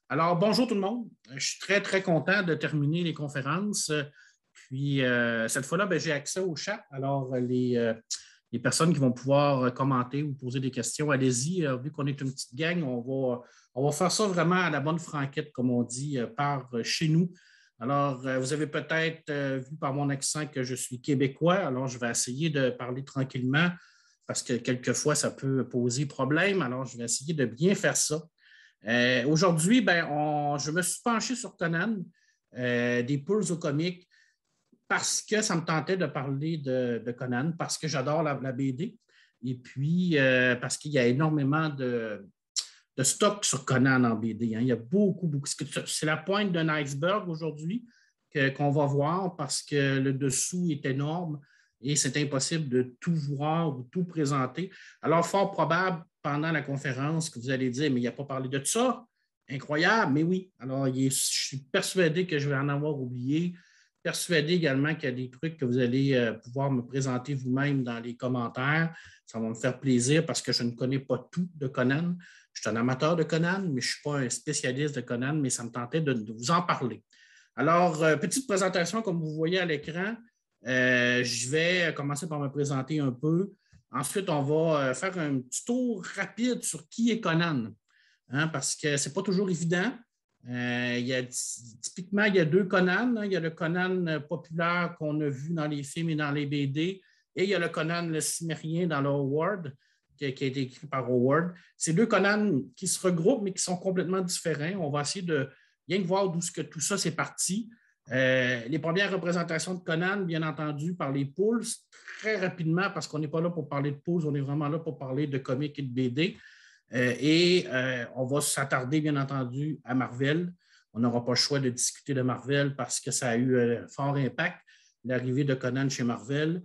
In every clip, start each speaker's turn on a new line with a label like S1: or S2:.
S1: Alors, bonjour tout le monde. Je suis très, très content de terminer les conférences. Puis, cette fois-là, j'ai accès au chat. Alors, les personnes qui vont pouvoir commenter ou poser des questions, allez-y. Vu qu'on est une petite gang, on va faire ça vraiment à la bonne franquette, comme on dit, par chez nous. Alors, vous avez peut-être vu par mon accent que je suis québécois. Alors, je vais essayer de parler tranquillement parce que quelquefois, ça peut poser problème. Alors, je vais essayer de bien faire ça. Aujourd'hui, je me suis penché sur Conan, des poules au comique, parce que ça me tentait de parler de Conan, parce que j'adore la BD, et puis parce qu'il y a énormément de stock sur Conan en BD. Hein. Il y a beaucoup, beaucoup. C'est la pointe d'un iceberg aujourd'hui qu'on va voir parce que le dessous est énorme et c'est impossible de tout voir ou tout présenter. Alors, fort probable, pendant la conférence, que vous allez dire, mais il n'a pas parlé de ça. Incroyable, mais oui. Alors, je suis persuadé que je vais en avoir oublié. Persuadé également qu'il y a des trucs que vous allez pouvoir me présenter vous-même dans les commentaires. Ça va me faire plaisir parce que je ne connais pas tout de Conan. Je suis un amateur de Conan, mais je ne suis pas un spécialiste de Conan, mais ça me tentait de vous en parler. Alors, petite présentation, comme vous voyez à l'écran. Je vais commencer par me présenter un peu. Ensuite, on va faire un petit tour rapide sur qui est Conan, hein, parce que ce n'est pas toujours évident. Typiquement, il y a deux Conan. Hein. Il y a le Conan populaire qu'on a vu dans les films et dans les BD, et il y a le Conan le Cimérien dans le Howard, qui a été écrit par Howard. C'est deux Conan qui se regroupent, mais qui sont complètement différents. On va essayer de bien voir d'où tout ça c'est parti. Les premières représentations de Conan, bien entendu, par les poules, très rapidement, parce qu'on n'est pas là pour parler de poules, on est vraiment là pour parler de comics et de BD. On va s'attarder, bien entendu, à Marvel. On n'aura pas le choix de discuter de Marvel parce que ça a eu un fort impact, l'arrivée de Conan chez Marvel.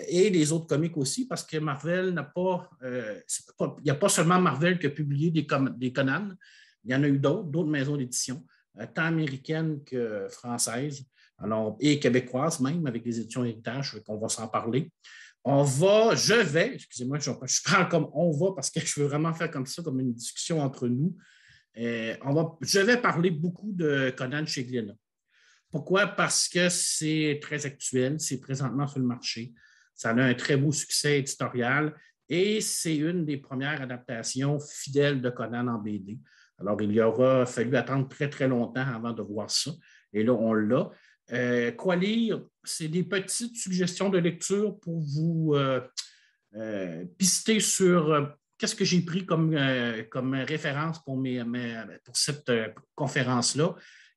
S1: Et les autres comics aussi, parce que Marvel n'a pas... il n'y a pas seulement Marvel qui a publié des Conan, il y en a eu d'autres maisons d'édition, tant américaines que françaises, et québécoises même, avec les éditions Héritage, qu'on va s'en parler. Excusez-moi, je parle comme on va parce que je veux vraiment faire comme ça, comme une discussion entre nous. Je vais parler beaucoup de Conan chez Glénat. Pourquoi? Parce que c'est très actuel, c'est présentement sur le marché. Ça a un très beau succès éditorial et c'est une des premières adaptations fidèles de Conan en BD. Alors, il y aura fallu attendre très, très longtemps avant de voir ça. Et là, on l'a. Quoi lire? C'est des petites suggestions de lecture pour vous pister sur qu'est-ce que j'ai pris comme référence pour cette conférence-là.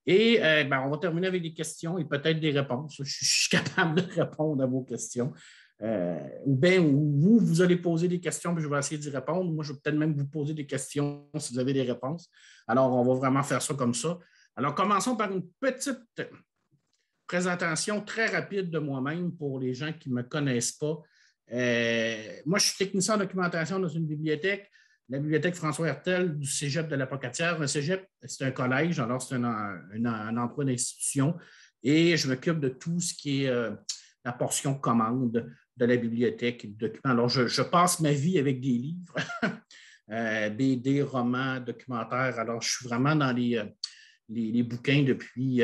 S1: Et on va terminer avec des questions et peut-être des réponses. Je suis capable de répondre à vos questions. Ou vous allez poser des questions, puis je vais essayer d'y répondre. Moi, je vais peut-être même vous poser des questions si vous avez des réponses. Alors, on va vraiment faire ça comme ça. Alors, commençons par une petite présentation très rapide de moi-même pour les gens qui ne me connaissent pas. Moi, je suis technicien en documentation dans une bibliothèque, la bibliothèque François Hertel du Cégep de la Pocatière. Un Cégep, c'est un collège, alors c'est un endroit d'institution. Et je m'occupe de tout ce qui est la portion commande de la bibliothèque et du document. Alors, je passe ma vie avec des livres, BD, romans, documentaires. Alors, je suis vraiment dans les bouquins depuis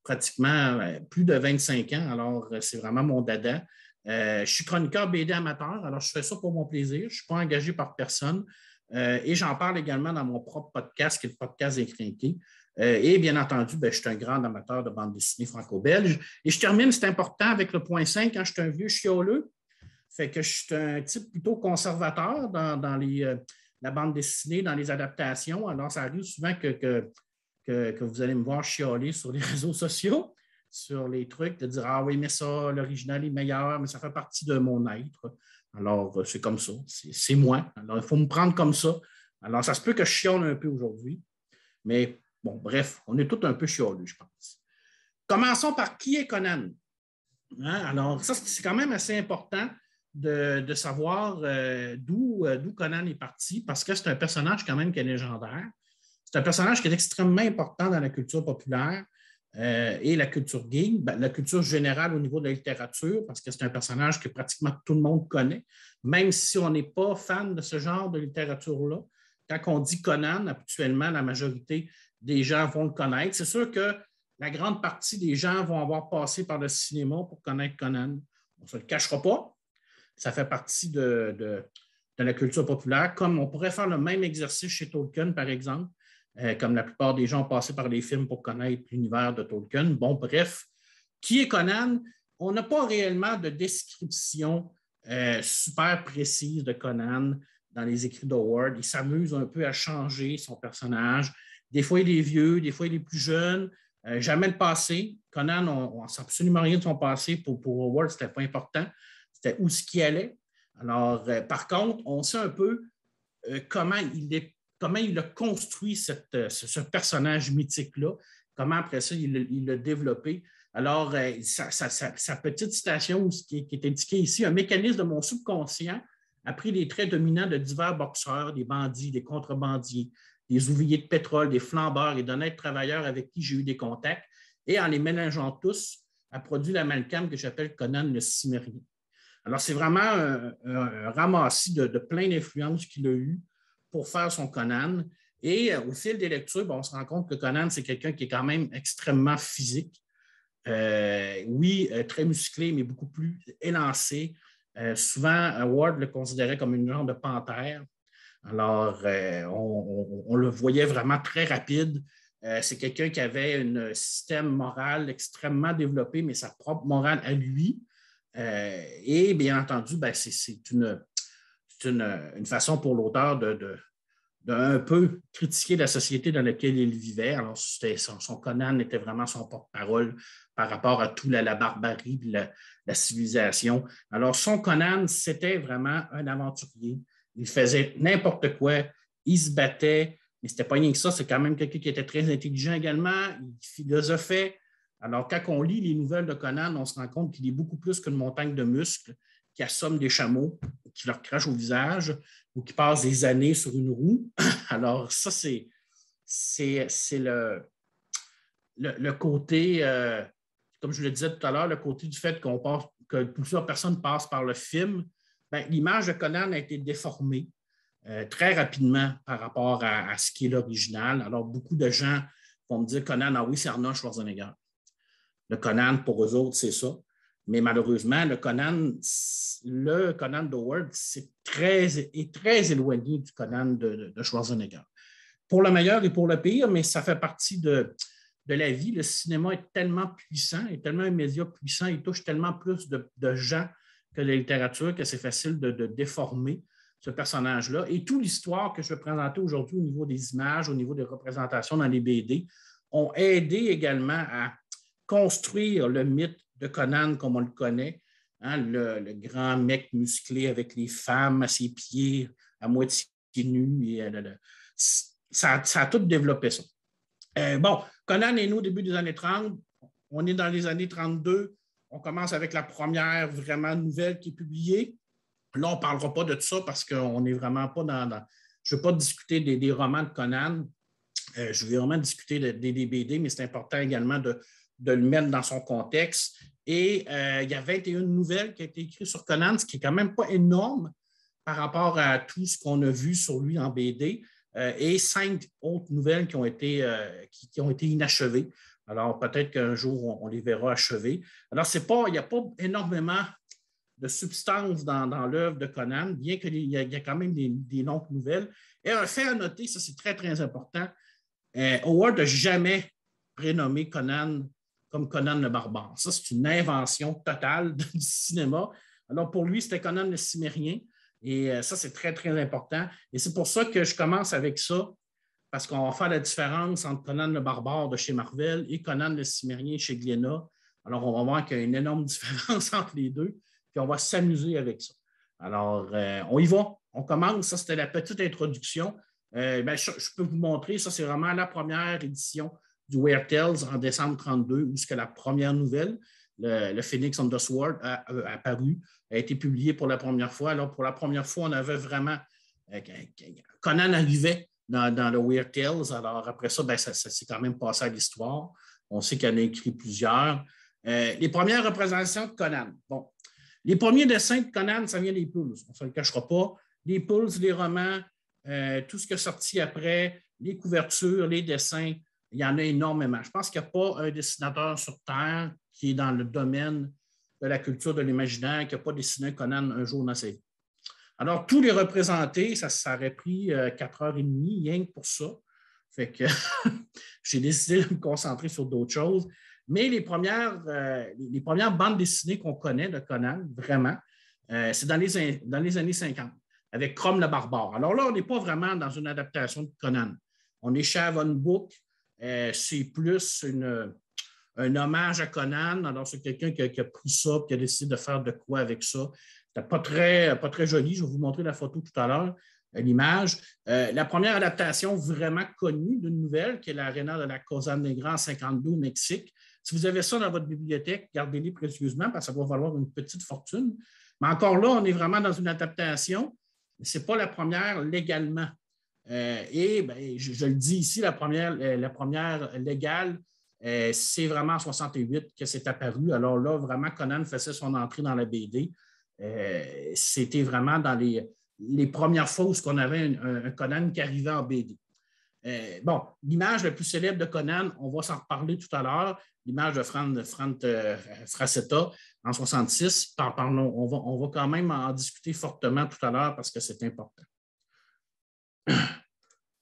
S1: pratiquement plus de 25 ans. Alors, c'est vraiment mon dada. Je suis chroniqueur BD amateur, alors je fais ça pour mon plaisir. Je ne suis pas engagé par personne. Et j'en parle également dans mon propre podcast, qui est le podcast Écrinqué. Et bien entendu, je suis un grand amateur de bande dessinée franco-belge. Et je termine, c'est important, avec le point 5, quand je suis un vieux chioleux. Fait que je suis un type plutôt conservateur dans la bande dessinée, dans les adaptations. Alors, ça arrive souvent que vous allez me voir chialer sur les réseaux sociaux, sur les trucs, de dire « Ah oui, mais ça, l'original est meilleur, mais ça fait partie de mon être. » Alors, c'est comme ça, c'est moi. Alors, il faut me prendre comme ça. Alors, ça se peut que je chiale un peu aujourd'hui, mais bon, bref, on est tous un peu chialeux, je pense. Commençons par qui est Conan. Hein? Alors, ça, c'est quand même assez important de savoir d'où Conan est parti, parce que c'est un personnage quand même qui est légendaire. C'est un personnage qui est extrêmement important dans la culture populaire et la culture geek, la culture générale au niveau de la littérature, parce que c'est un personnage que pratiquement tout le monde connaît, même si on n'est pas fan de ce genre de littérature-là, quand on dit Conan, habituellement, la majorité des gens vont le connaître. C'est sûr que la grande partie des gens vont avoir passé par le cinéma pour connaître Conan. On ne se le cachera pas. Ça fait partie de la culture populaire, comme on pourrait faire le même exercice chez Tolkien, par exemple, comme la plupart des gens ont passé par les films pour connaître l'univers de Tolkien. Bon, bref, qui est Conan? On n'a pas réellement de description super précise de Conan dans les écrits d'Howard. Il s'amuse un peu à changer son personnage. Des fois, il est vieux, des fois, il est plus jeune. Jamais le passé. Conan, on ne sait absolument rien de son passé. Pour Howard, ce n'était pas important. C'était où ce qui allait. Alors, par contre, on sait un peu comment il a construit ce personnage mythique-là, comment après ça, il l'a développé. Alors, sa petite citation qui est indiquée ici, un mécanisme de mon subconscient a pris les traits dominants de divers boxeurs, des bandits, des contrebandiers, des ouvriers de pétrole, des flambeurs et d'honnêtes travailleurs avec qui j'ai eu des contacts, et en les mélangeant tous, a produit l'amalgame que j'appelle Conan le Cimérien. Alors, c'est vraiment un ramassis de plein d'influences qu'il a eu pour faire son Conan. Et au fil des lectures, on se rend compte que Conan, c'est quelqu'un qui est quand même extrêmement physique. Oui, très musclé, mais beaucoup plus élancé. Souvent, Howard le considérait comme une genre de panthère. Alors, on le voyait vraiment très rapide. C'est quelqu'un qui avait un système moral extrêmement développé, mais sa propre morale à lui. Et bien entendu, c'est une façon pour l'auteur de un peu critiquer la société dans laquelle il vivait. Alors, son Conan était vraiment son porte-parole par rapport à toute la barbarie et la civilisation. Alors, son Conan, c'était vraiment un aventurier. Il faisait n'importe quoi, il se battait, mais ce n'était pas rien que ça, c'est quand même quelqu'un qui était très intelligent également, il philosophait. Alors, quand on lit les nouvelles de Conan, on se rend compte qu'il est beaucoup plus qu'une montagne de muscles qui assomme des chameaux, qui leur crache au visage ou qui passe des années sur une roue. Alors, ça, c'est le côté, comme je le disais tout à l'heure, le côté du fait que plusieurs personnes passent par le film. L'image de Conan a été déformée très rapidement par rapport à ce qui est l'original. Alors, beaucoup de gens vont me dire Conan, ah oui, c'est Arnold Schwarzenegger. Le Conan, pour eux autres, c'est ça. Mais malheureusement, le Conan d'Howard, est très éloigné du Conan de Schwarzenegger. Pour le meilleur et pour le pire, mais ça fait partie de la vie. Le cinéma est tellement puissant, est tellement un média puissant, il touche tellement plus de gens que la littérature que c'est facile de déformer ce personnage-là. Et toute l'histoire que je vais présenter aujourd'hui au niveau des images, au niveau des représentations dans les BD, ont aidé également à construire le mythe de Conan comme on le connaît, hein, le grand mec musclé avec les femmes à ses pieds, à moitié nus. Ça a tout développé ça. Conan est né au début des années 30. On est dans les années 32. On commence avec la première vraiment nouvelle qui est publiée. Là, on ne parlera pas de ça parce qu'on n'est vraiment pas dans... Je ne veux pas discuter des romans de Conan. Je vais vraiment discuter des BD, mais c'est important également de le mettre dans son contexte. Et il y a 21 nouvelles qui ont été écrites sur Conan, ce qui n'est quand même pas énorme par rapport à tout ce qu'on a vu sur lui en BD, et 5 autres nouvelles qui ont été inachevées. Alors, peut-être qu'un jour, on les verra achevées. Alors, il n'y a pas énormément de substance dans l'œuvre de Conan, bien qu'il y a quand même des longues nouvelles. Et un fait à noter, ça c'est très, très important, Howard n'a jamais prénommé Conan comme Conan le Barbare. Ça, c'est une invention totale du cinéma. Alors, pour lui, c'était Conan le Cimérien. Et ça, c'est très, très important. Et c'est pour ça que je commence avec ça, parce qu'on va faire la différence entre Conan le Barbare de chez Marvel et Conan le Cimérien chez Glénat. Alors, on va voir qu'il y a une énorme différence entre les deux, puis on va s'amuser avec ça. Alors, on y va. On commence. Ça, c'était la petite introduction. Je peux vous montrer, ça, c'est vraiment la première édition du Weird Tales en décembre 1932, où la première nouvelle, le Phoenix on the Sword, a apparu, a été publié pour la première fois. Alors, pour la première fois, on avait vraiment... Conan arrivait dans le Weird Tales. Alors, après ça, ça s'est quand même passé à l'histoire. On sait qu'il en a écrit plusieurs. Les premières représentations de Conan. Bon, les premiers dessins de Conan, ça vient des Pulse. On ne se le cachera pas. Les Pulse, les romans, tout ce qui est sorti après, les couvertures, les dessins, il y en a énormément. Je pense qu'il n'y a pas un dessinateur sur Terre qui est dans le domaine de la culture de l'imaginaire qui n'a pas dessiné Conan un jour dans sa vie. Alors, tous les représentés, ça aurait pris 4 heures et demie, rien que pour ça. Fait que j'ai décidé de me concentrer sur d'autres choses. Mais les premières bandes dessinées qu'on connaît de Conan, vraiment, c'est dans les années 50, avec Chrome le Barbare. Alors là, on n'est pas vraiment dans une adaptation de Conan. On est chez Avon Book. C'est plus un hommage à Conan. Alors, c'est quelqu'un qui a pris ça et qui a décidé de faire de quoi avec ça. C'était pas très joli. Je vais vous montrer la photo tout à l'heure, l'image. La première adaptation vraiment connue d'une nouvelle, qui est l'Arena de la Cosa Negra en 52 au Mexique. Si vous avez ça dans votre bibliothèque, gardez-les précieusement parce que ça va valoir une petite fortune. Mais encore là, on est vraiment dans une adaptation. Ce n'est pas la première légalement. Je le dis ici, la première légale, c'est vraiment en 68 que c'est apparu. Alors là, vraiment, Conan faisait son entrée dans la BD. C'était vraiment dans les premières fois où on avait un Conan qui arrivait en BD. L'image la plus célèbre de Conan, on va s'en reparler tout à l'heure, l'image de Franz Frazetta en 66. On va quand même en discuter fortement tout à l'heure parce que c'est important.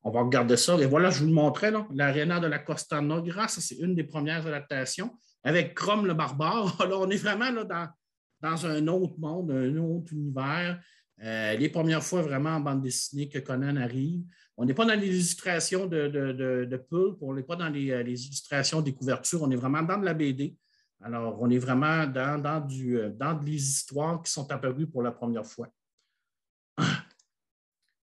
S1: On va regarder ça. Et voilà, je vous le montrais, l'Arena de la Costa Negra, ça, c'est une des premières adaptations, avec Chrome le Barbare. Alors, on est vraiment là, dans un autre monde, un autre univers. Les premières fois vraiment en bande dessinée que Conan arrive. On n'est pas dans les illustrations de pulp, on n'est pas dans les illustrations des couvertures, on est vraiment dans de la BD. Alors, on est vraiment dans les histoires qui sont apparues pour la première fois.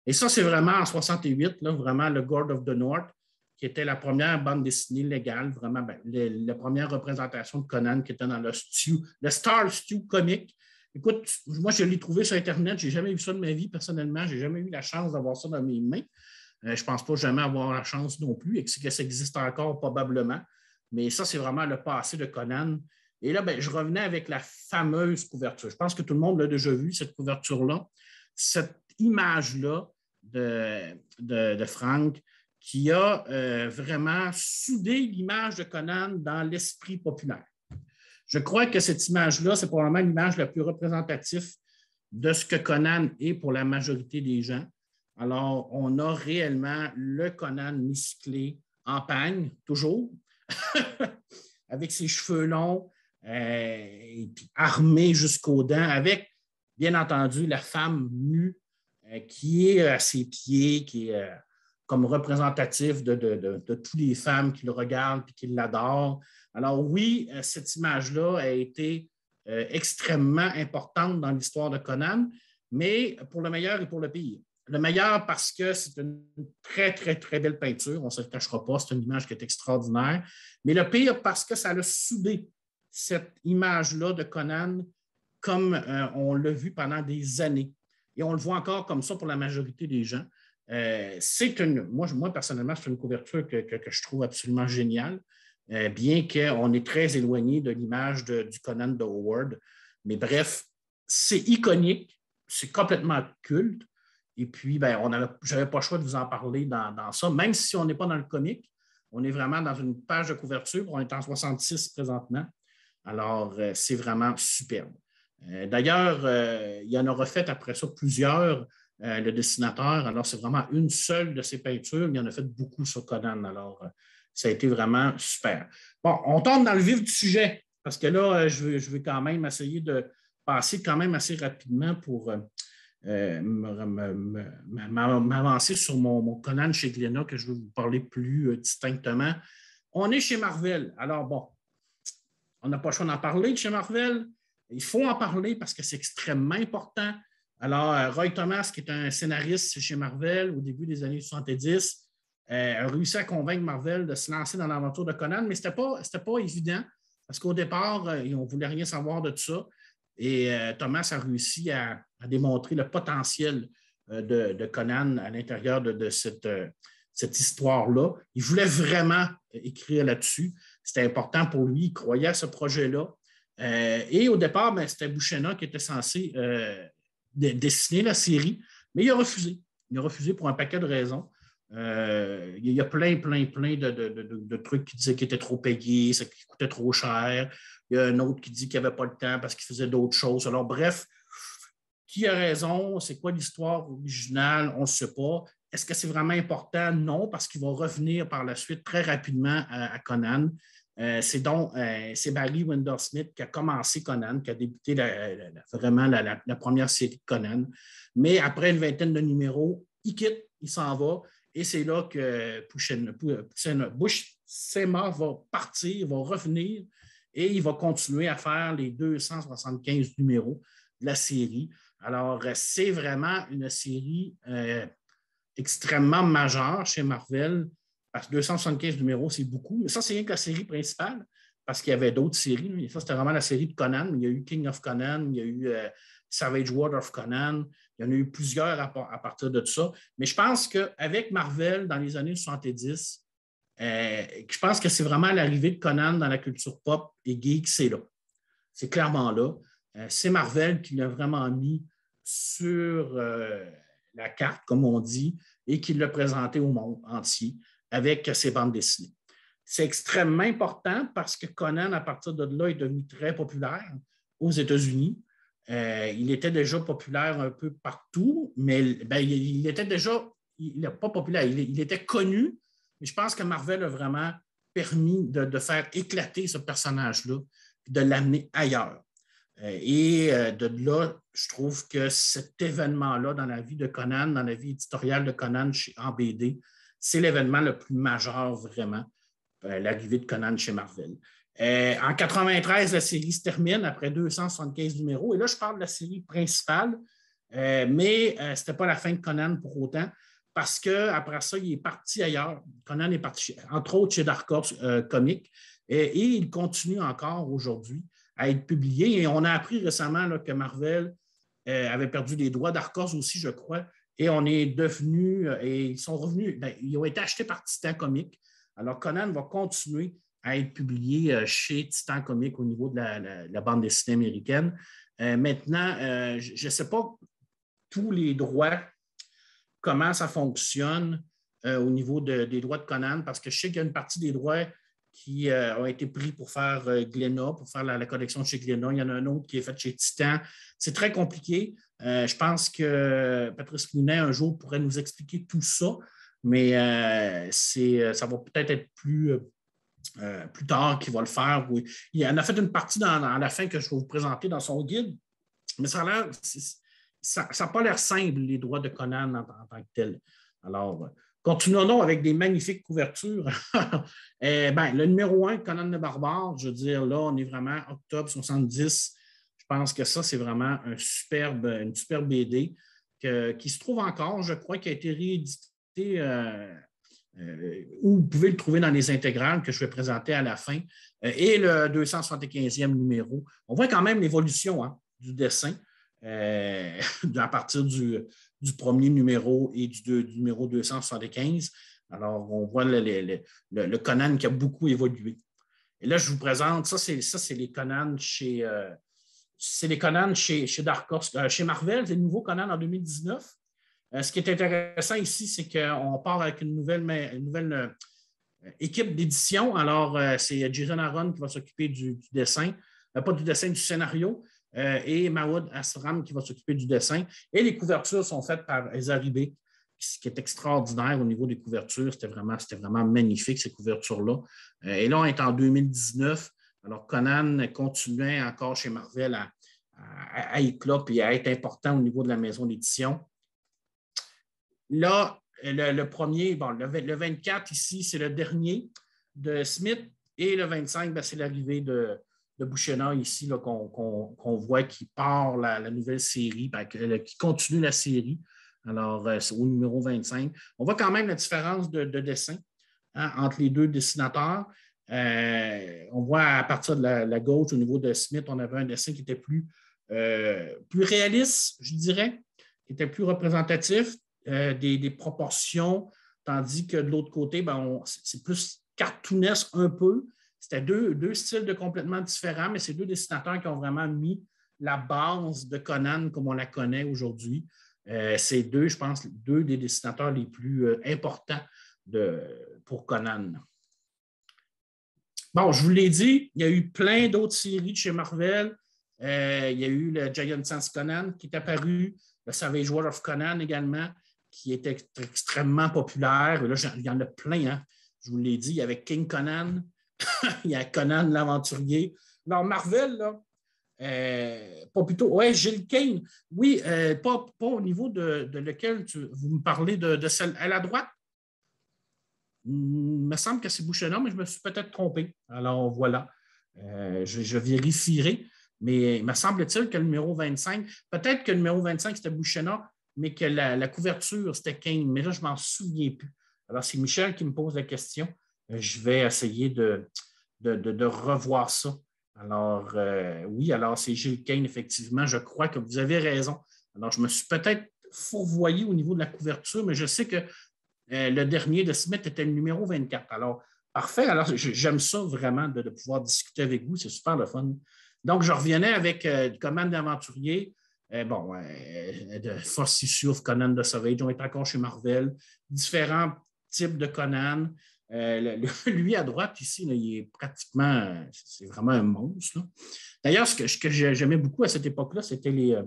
S1: Et ça, c'est vraiment en 68, vraiment le God of the North, qui était la première bande dessinée légale, vraiment la première représentation de Conan qui était dans le Star Stew comique. Écoute, moi, je l'ai trouvé sur Internet. Je n'ai jamais vu ça de ma vie, personnellement. Je n'ai jamais eu la chance d'avoir ça dans mes mains. Je ne pense pas jamais avoir la chance non plus et que ça existe encore probablement. Mais ça, c'est vraiment le passé de Conan. Et là, je revenais avec la fameuse couverture. Je pense que tout le monde l'a déjà vu, cette couverture-là. Cette image-là de Frank qui a vraiment soudé l'image de Conan dans l'esprit populaire. Je crois que cette image-là, c'est probablement l'image la plus représentative de ce que Conan est pour la majorité des gens. Alors, on a réellement le Conan musclé en pagne, toujours, avec ses cheveux longs, et armé jusqu'aux dents, avec, bien entendu, la femme nue qui est à ses pieds, qui est comme représentatif de toutes les femmes qui le regardent et qui l'adorent. Alors oui, cette image-là a été extrêmement importante dans l'histoire de Conan, mais pour le meilleur et pour le pire. Le meilleur parce que c'est une très, très, très belle peinture, on ne se le cachera pas, c'est une image qui est extraordinaire, mais le pire parce que ça a soudé cette image-là de Conan comme on l'a vu pendant des années. Et on le voit encore comme ça pour la majorité des gens. Moi, personnellement, c'est une couverture que je trouve absolument géniale, bien qu'on est très éloigné de l'image du Conan de Howard. Mais bref, c'est iconique, c'est complètement culte. Et puis, je n'avais pas le choix de vous en parler dans ça, même si on n'est pas dans le comique. On est vraiment dans une page de couverture. On est en 66 présentement. Alors, c'est vraiment superbe. D'ailleurs, il y en a refait après ça plusieurs, le dessinateur. Alors, c'est vraiment une seule de ses peintures. Il en a fait beaucoup sur Conan. Alors, ça a été vraiment super. Bon, on tombe dans le vif du sujet, parce que là, je vais quand même essayer de passer quand même assez rapidement pour m'avancer sur mon Conan chez Glénat, que je vais vous parler plus distinctement. On est chez Marvel. Alors, bon, on n'a pas le choix d'en parler de chez Marvel. Il faut en parler parce que c'est extrêmement important. Alors, Roy Thomas, qui est un scénariste chez Marvel au début des années 70, a réussi à convaincre Marvel de se lancer dans l'aventure de Conan, mais ce n'était pas évident parce qu'au départ, on ne voulait rien savoir de ça. Et Thomas a réussi à démontrer le potentiel de Conan à l'intérieur de cette histoire-là. Il voulait vraiment écrire là-dessus. C'était important pour lui. Il croyait à ce projet-là. Et au départ, c'était Buscema qui était censé dessiner la série, mais il a refusé. Il a refusé pour un paquet de raisons. Il y a plein de trucs qui disaient qu'il était trop payé, ça qui coûtait trop cher. Il y a un autre qui dit qu'il n'avait pas le temps parce qu'il faisait d'autres choses. Alors, bref, qui a raison? C'est quoi l'histoire originale? On ne sait pas. Est-ce que c'est vraiment important? Non, parce qu'il va revenir par la suite très rapidement à Conan. C'est Barry Windsor-Smith qui a commencé Conan, qui a débuté vraiment la première série de Conan. Mais après une vingtaine de numéros, il quitte, il s'en va. Et c'est là que Buscema va partir, va revenir et il va continuer à faire les 275 numéros de la série. Alors, c'est vraiment une série extrêmement majeure chez Marvel, parce que 275 numéros, c'est beaucoup. Mais ça, c'est rien que la série principale, parce qu'il y avait d'autres séries. Mais ça, c'était vraiment la série de Conan. Il y a eu King of Conan, il y a eu Savage World of Conan. Il y en a eu plusieurs à partir de tout ça. Mais je pense qu'avec Marvel, dans les années 70, je pense que c'est vraiment l'arrivée de Conan dans la culture pop et geek, c'est là. C'est clairement là. C'est Marvel qui l'a vraiment mis sur la carte, comme on dit, et qui l'a présenté au monde entier avec ses bandes dessinées. C'est extrêmement important parce que Conan, à partir de là, est devenu très populaire aux États-Unis. Il était déjà populaire un peu partout, mais il était déjà, il n'est pas populaire, il était connu, mais je pense que Marvel a vraiment permis de faire éclater ce personnage-là, de l'amener ailleurs. Et de là, je trouve que cet événement-là dans la vie de Conan, dans la vie éditoriale de Conan en BD, c'est l'événement le plus majeur vraiment, l'arrivée de Conan chez Marvel. En 93, la série se termine après 275 numéros. Et là, je parle de la série principale, mais ce n'était pas la fin de Conan pour autant, parce qu'après ça, il est parti ailleurs. Conan est parti, entre autres, chez Dark Horse Comics, et il continue encore aujourd'hui à être publié. Et on a appris récemment là, que Marvel avait perdu les droits, Dark Horse aussi, je crois, et on est devenu, et ils sont revenus, ils ont été achetés par Titan Comics. Alors, Conan va continuer à être publié chez Titan Comics au niveau de la bande dessinée américaine. Maintenant, je ne sais pas tous les droits, comment ça fonctionne au niveau des droits de Conan, parce que je sais qu'il y a une partie des droits qui ont été pris pour faire Glénat, pour faire la collection chez Glénat. Il y en a un autre qui est fait chez Titan. C'est très compliqué. Je pense que Patrice Lunet, un jour, pourrait nous expliquer tout ça, mais ça va peut-être être plus tard qu'il va le faire. Oui. Il en a fait une partie dans la fin que je vais vous présenter dans son guide, mais ça n'a pas l'air simple, les droits de Conan en tant que tel. Alors, continuons avec des magnifiques couvertures. Le numéro 1, Conan le Barbare, je veux dire, là, on est vraiment octobre 70. Je pense que ça, c'est vraiment une superbe BD qui se trouve encore, je crois, qui a été réédité où vous pouvez le trouver dans les intégrales que je vais présenter à la fin, et le 275e numéro. On voit quand même l'évolution du dessin à partir du premier numéro et du numéro 275. Alors, on voit le Conan qui a beaucoup évolué. Et là, je vous présente, ça, c'est les Conan chez Dark Horse, chez Marvel, c'est le nouveau Conan en 2019. Ce qui est intéressant ici, c'est qu'on part avec une nouvelle équipe d'édition. Alors, c'est Jason Aaron qui va s'occuper du dessin, pas du dessin, du scénario, et Maoud Asram qui va s'occuper du dessin. Et les couvertures sont faites par Ezaribé, ce qui est extraordinaire au niveau des couvertures. C'était vraiment magnifique, ces couvertures-là. Et là, on est en 2019. Alors, Conan continuait encore chez Marvel à éclore et à être important au niveau de la maison d'édition. Là, le premier, le 24 ici, c'est le dernier de Smith, et le 25, c'est l'arrivée de Buscema ici qu'on voit qui part la nouvelle série, qui continue la série. Alors, c'est au numéro 25. On voit quand même la différence de dessin entre les deux dessinateurs. On voit à partir de la gauche, au niveau de Smith, on avait un dessin qui était plus réaliste, je dirais, qui était plus représentatif. Des proportions, tandis que de l'autre côté, c'est plus cartoonesque un peu. C'était deux styles complètement différents, mais c'est deux dessinateurs qui ont vraiment mis la base de Conan comme on la connaît aujourd'hui. C'est deux, je pense, deux des dessinateurs les plus importants pour Conan. Bon, je vous l'ai dit, il y a eu plein d'autres séries de chez Marvel. Il y a eu le Giant Sense Conan qui est apparu, le Savage War of Conan également, qui était extrêmement populaire. Là, il y en a plein, hein? Je vous l'ai dit, il y avait King Conan, il y a Conan l'aventurier. Alors, Marvel, là, pas plutôt. Oui, Gilles Kane. Oui, pas au niveau de lequel vous me parlez de celle à la droite. Il me semble que c'est Bouchena, mais je me suis peut-être trompé. Alors, voilà. Je vérifierai. Mais il me semble-t-il que le numéro 25, peut-être que le numéro 25, c'était Bouchena, mais que la couverture, c'était Kane. Mais là, je ne m'en souviens plus. Alors, c'est Michel qui me pose la question. Je vais essayer de revoir ça. Alors, oui, alors c'est Gilles Kane, effectivement. Je crois que vous avez raison. Alors, je me suis peut-être fourvoyé au niveau de la couverture, mais je sais que le dernier de Smith était le numéro 24. Alors, parfait. Alors, j'aime ça vraiment de pouvoir discuter avec vous. C'est super le fun. Donc, je revenais avec Conan d'aventurier. De First Issue of Conan the Savage. On est encore chez Marvel. Différents types de Conan. Lui, à droite, ici, là, il est pratiquement, c'est vraiment un monstre. Là. D'ailleurs, ce que j'aimais beaucoup à cette époque-là, c'était les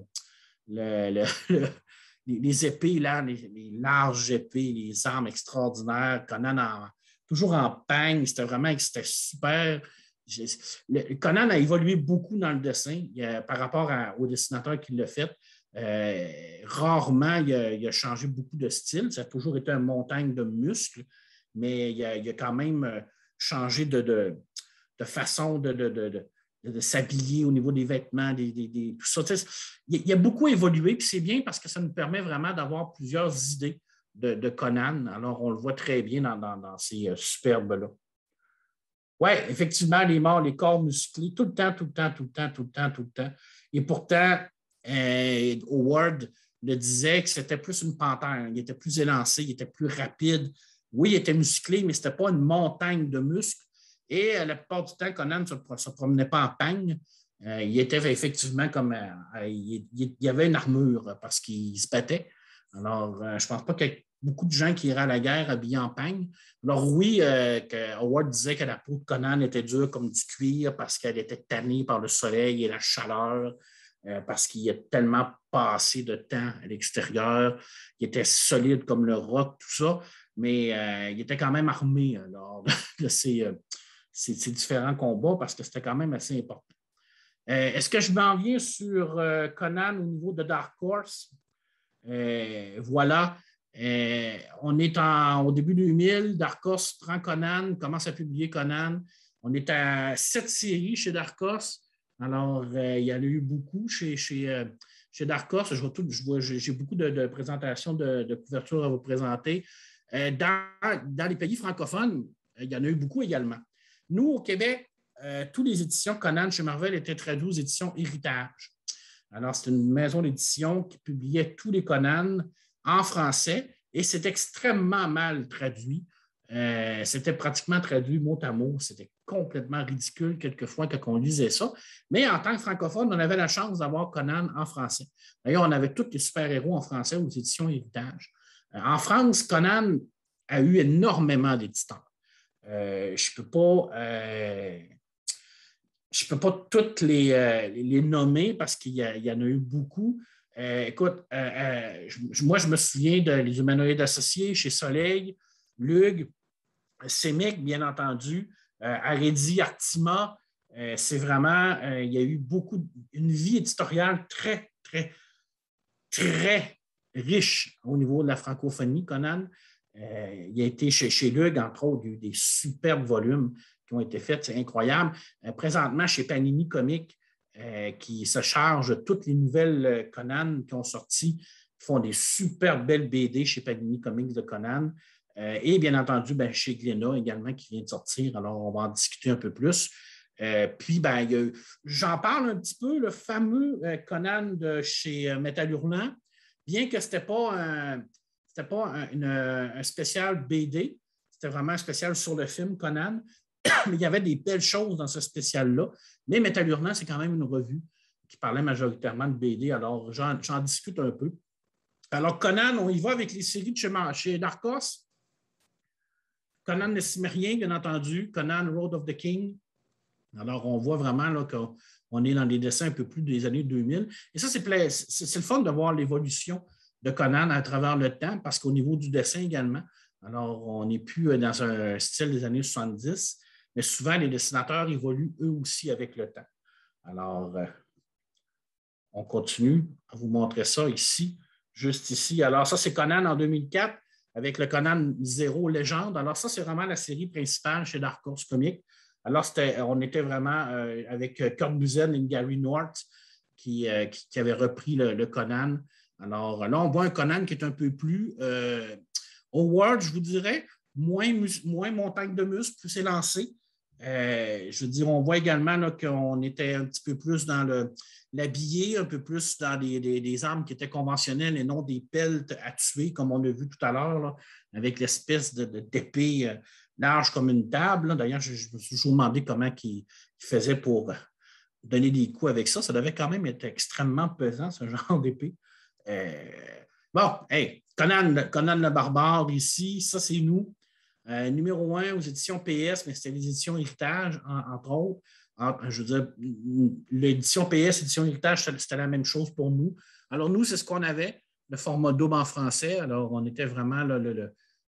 S1: épées, là, les larges épées, les armes extraordinaires. Conan, toujours en peigne, c'était super. Conan a évolué beaucoup dans le dessin par rapport au dessinateur qui l'a fait. Rarement, il a changé beaucoup de style. Ça a toujours été une montagne de muscles, mais il a quand même changé de façon de s'habiller au niveau des vêtements, tout ça. Il a beaucoup évolué, puis c'est bien parce que ça nous permet vraiment d'avoir plusieurs idées de Conan. Alors, on le voit très bien dans ces superbes-là. Oui, effectivement, les morts, les corps musclés, tout le temps, tout le temps, tout le temps, tout le temps, tout le temps. Et pourtant, Howard le disait que c'était plus une panthère. Il était plus élancé, il était plus rapide. Oui, il était musclé, mais ce n'était pas une montagne de muscles. Et la plupart du temps, Conan ne se promenait pas en peigne. Il était effectivement comme... il y avait une armure parce qu'il se battait. Alors, je ne pense pas qu'il y ait beaucoup de gens qui iraient à la guerre habillés en peigne. Alors oui, que Howard disait que la peau de Conan était dure comme du cuir parce qu'elle était tannée par le soleil et la chaleur, parce qu'il a tellement passé de temps à l'extérieur. Il était solide comme le roc, tout ça, mais il était quand même armé lors de ces différents combats parce que c'était quand même assez important. Est-ce que je m'en viens sur Conan au niveau de Dark Horse? Voilà. On est au début 2000, Dark Horse prend Conan, commence à publier Conan. On est à 7 séries chez Dark Horse. Alors, il y en a eu beaucoup chez Dark Horse. J'ai beaucoup de présentations de couverture à vous présenter. Dans les pays francophones, il y en a eu beaucoup également. Nous, au Québec, toutes les éditions Conan chez Marvel étaient traduites aux éditions Héritage. Alors, c'est une maison d'édition qui publiait tous les Conan en français et c'est extrêmement mal traduit. C'était pratiquement traduit mot à mot. C'était complètement ridicule quelquefois quand on lisait ça. Mais en tant que francophone, on avait la chance d'avoir Conan en français. D'ailleurs, on avait tous les super-héros en français aux éditions Héritage. En France, Conan a eu énormément d'éditeurs. Je ne peux pas toutes les nommer parce qu'il y en a eu beaucoup. Écoute, moi, je me souviens des humanoïdes associés chez Soleil, Lug, Semic, bien entendu, Aredi, Artima. C'est vraiment, il y a eu une vie éditoriale très, très, très riche au niveau de la francophonie, Conan. Il a été chez Lug, entre autres, il y a eu des superbes volumes qui ont été faits, c'est incroyable. Présentement, chez Panini Comics, qui se charge de toutes les nouvelles Conan qui ont sorti, qui font des super belles BD chez Panini Comics de Conan. Et bien entendu, chez Glénat également, qui vient de sortir. Alors, on va en discuter un peu plus. Puis, j'en parle un petit peu, le fameux Conan de chez Métal Hurlant, bien que ce n'était pas un spécial BD, c'était vraiment un spécial sur le film Conan, mais il y avait des belles choses dans ce spécial-là. Mais Métal Hurlant, c'est quand même une revue qui parlait majoritairement de BD, alors j'en discute un peu. Alors, Conan, on y va avec les séries de chez Darkos. Conan le Cimérien, bien entendu. Conan, Road of the King. Alors, on voit vraiment là, qu'on est dans des dessins un peu plus des années 2000. Et ça, c'est le fun de voir l'évolution de Conan à travers le temps, parce qu'au niveau du dessin également, alors, on n'est plus dans un style des années 70, mais souvent, les dessinateurs évoluent eux aussi avec le temps. Alors, on continue à vous montrer ça ici, juste ici. Alors, ça, c'est Conan en 2004 avec le Conan Zéro Légende. Alors, ça, c'est vraiment la série principale chez Dark Horse Comics. Alors, on était vraiment avec Kurt Busiek et Gary North qui avaient repris le Conan. Alors, là, on voit un Conan qui est un peu plus Howard, je vous dirais, moins montagne de muscles, plus élancé. Je veux dire, on voit également là, qu'on était un petit peu plus dans l'habillé, un peu plus dans des armes qui étaient conventionnelles et non des peltes à tuer, comme on a vu tout à l'heure, là, avec l'espèce d'épée large comme une table. D'ailleurs, je me suis toujours demandé comment il faisait pour donner des coups avec ça. Ça devait quand même être extrêmement pesant, ce genre d'épée. Bon, hey, Conan le Barbare ici, ça c'est nous. Numéro 1 aux éditions PS, mais c'était les éditions Héritage, entre autres. Je veux dire, l'édition PS, l'édition Héritage, c'était la même chose pour nous. Alors, nous, c'est ce qu'on avait, le format double en français. Alors, on était vraiment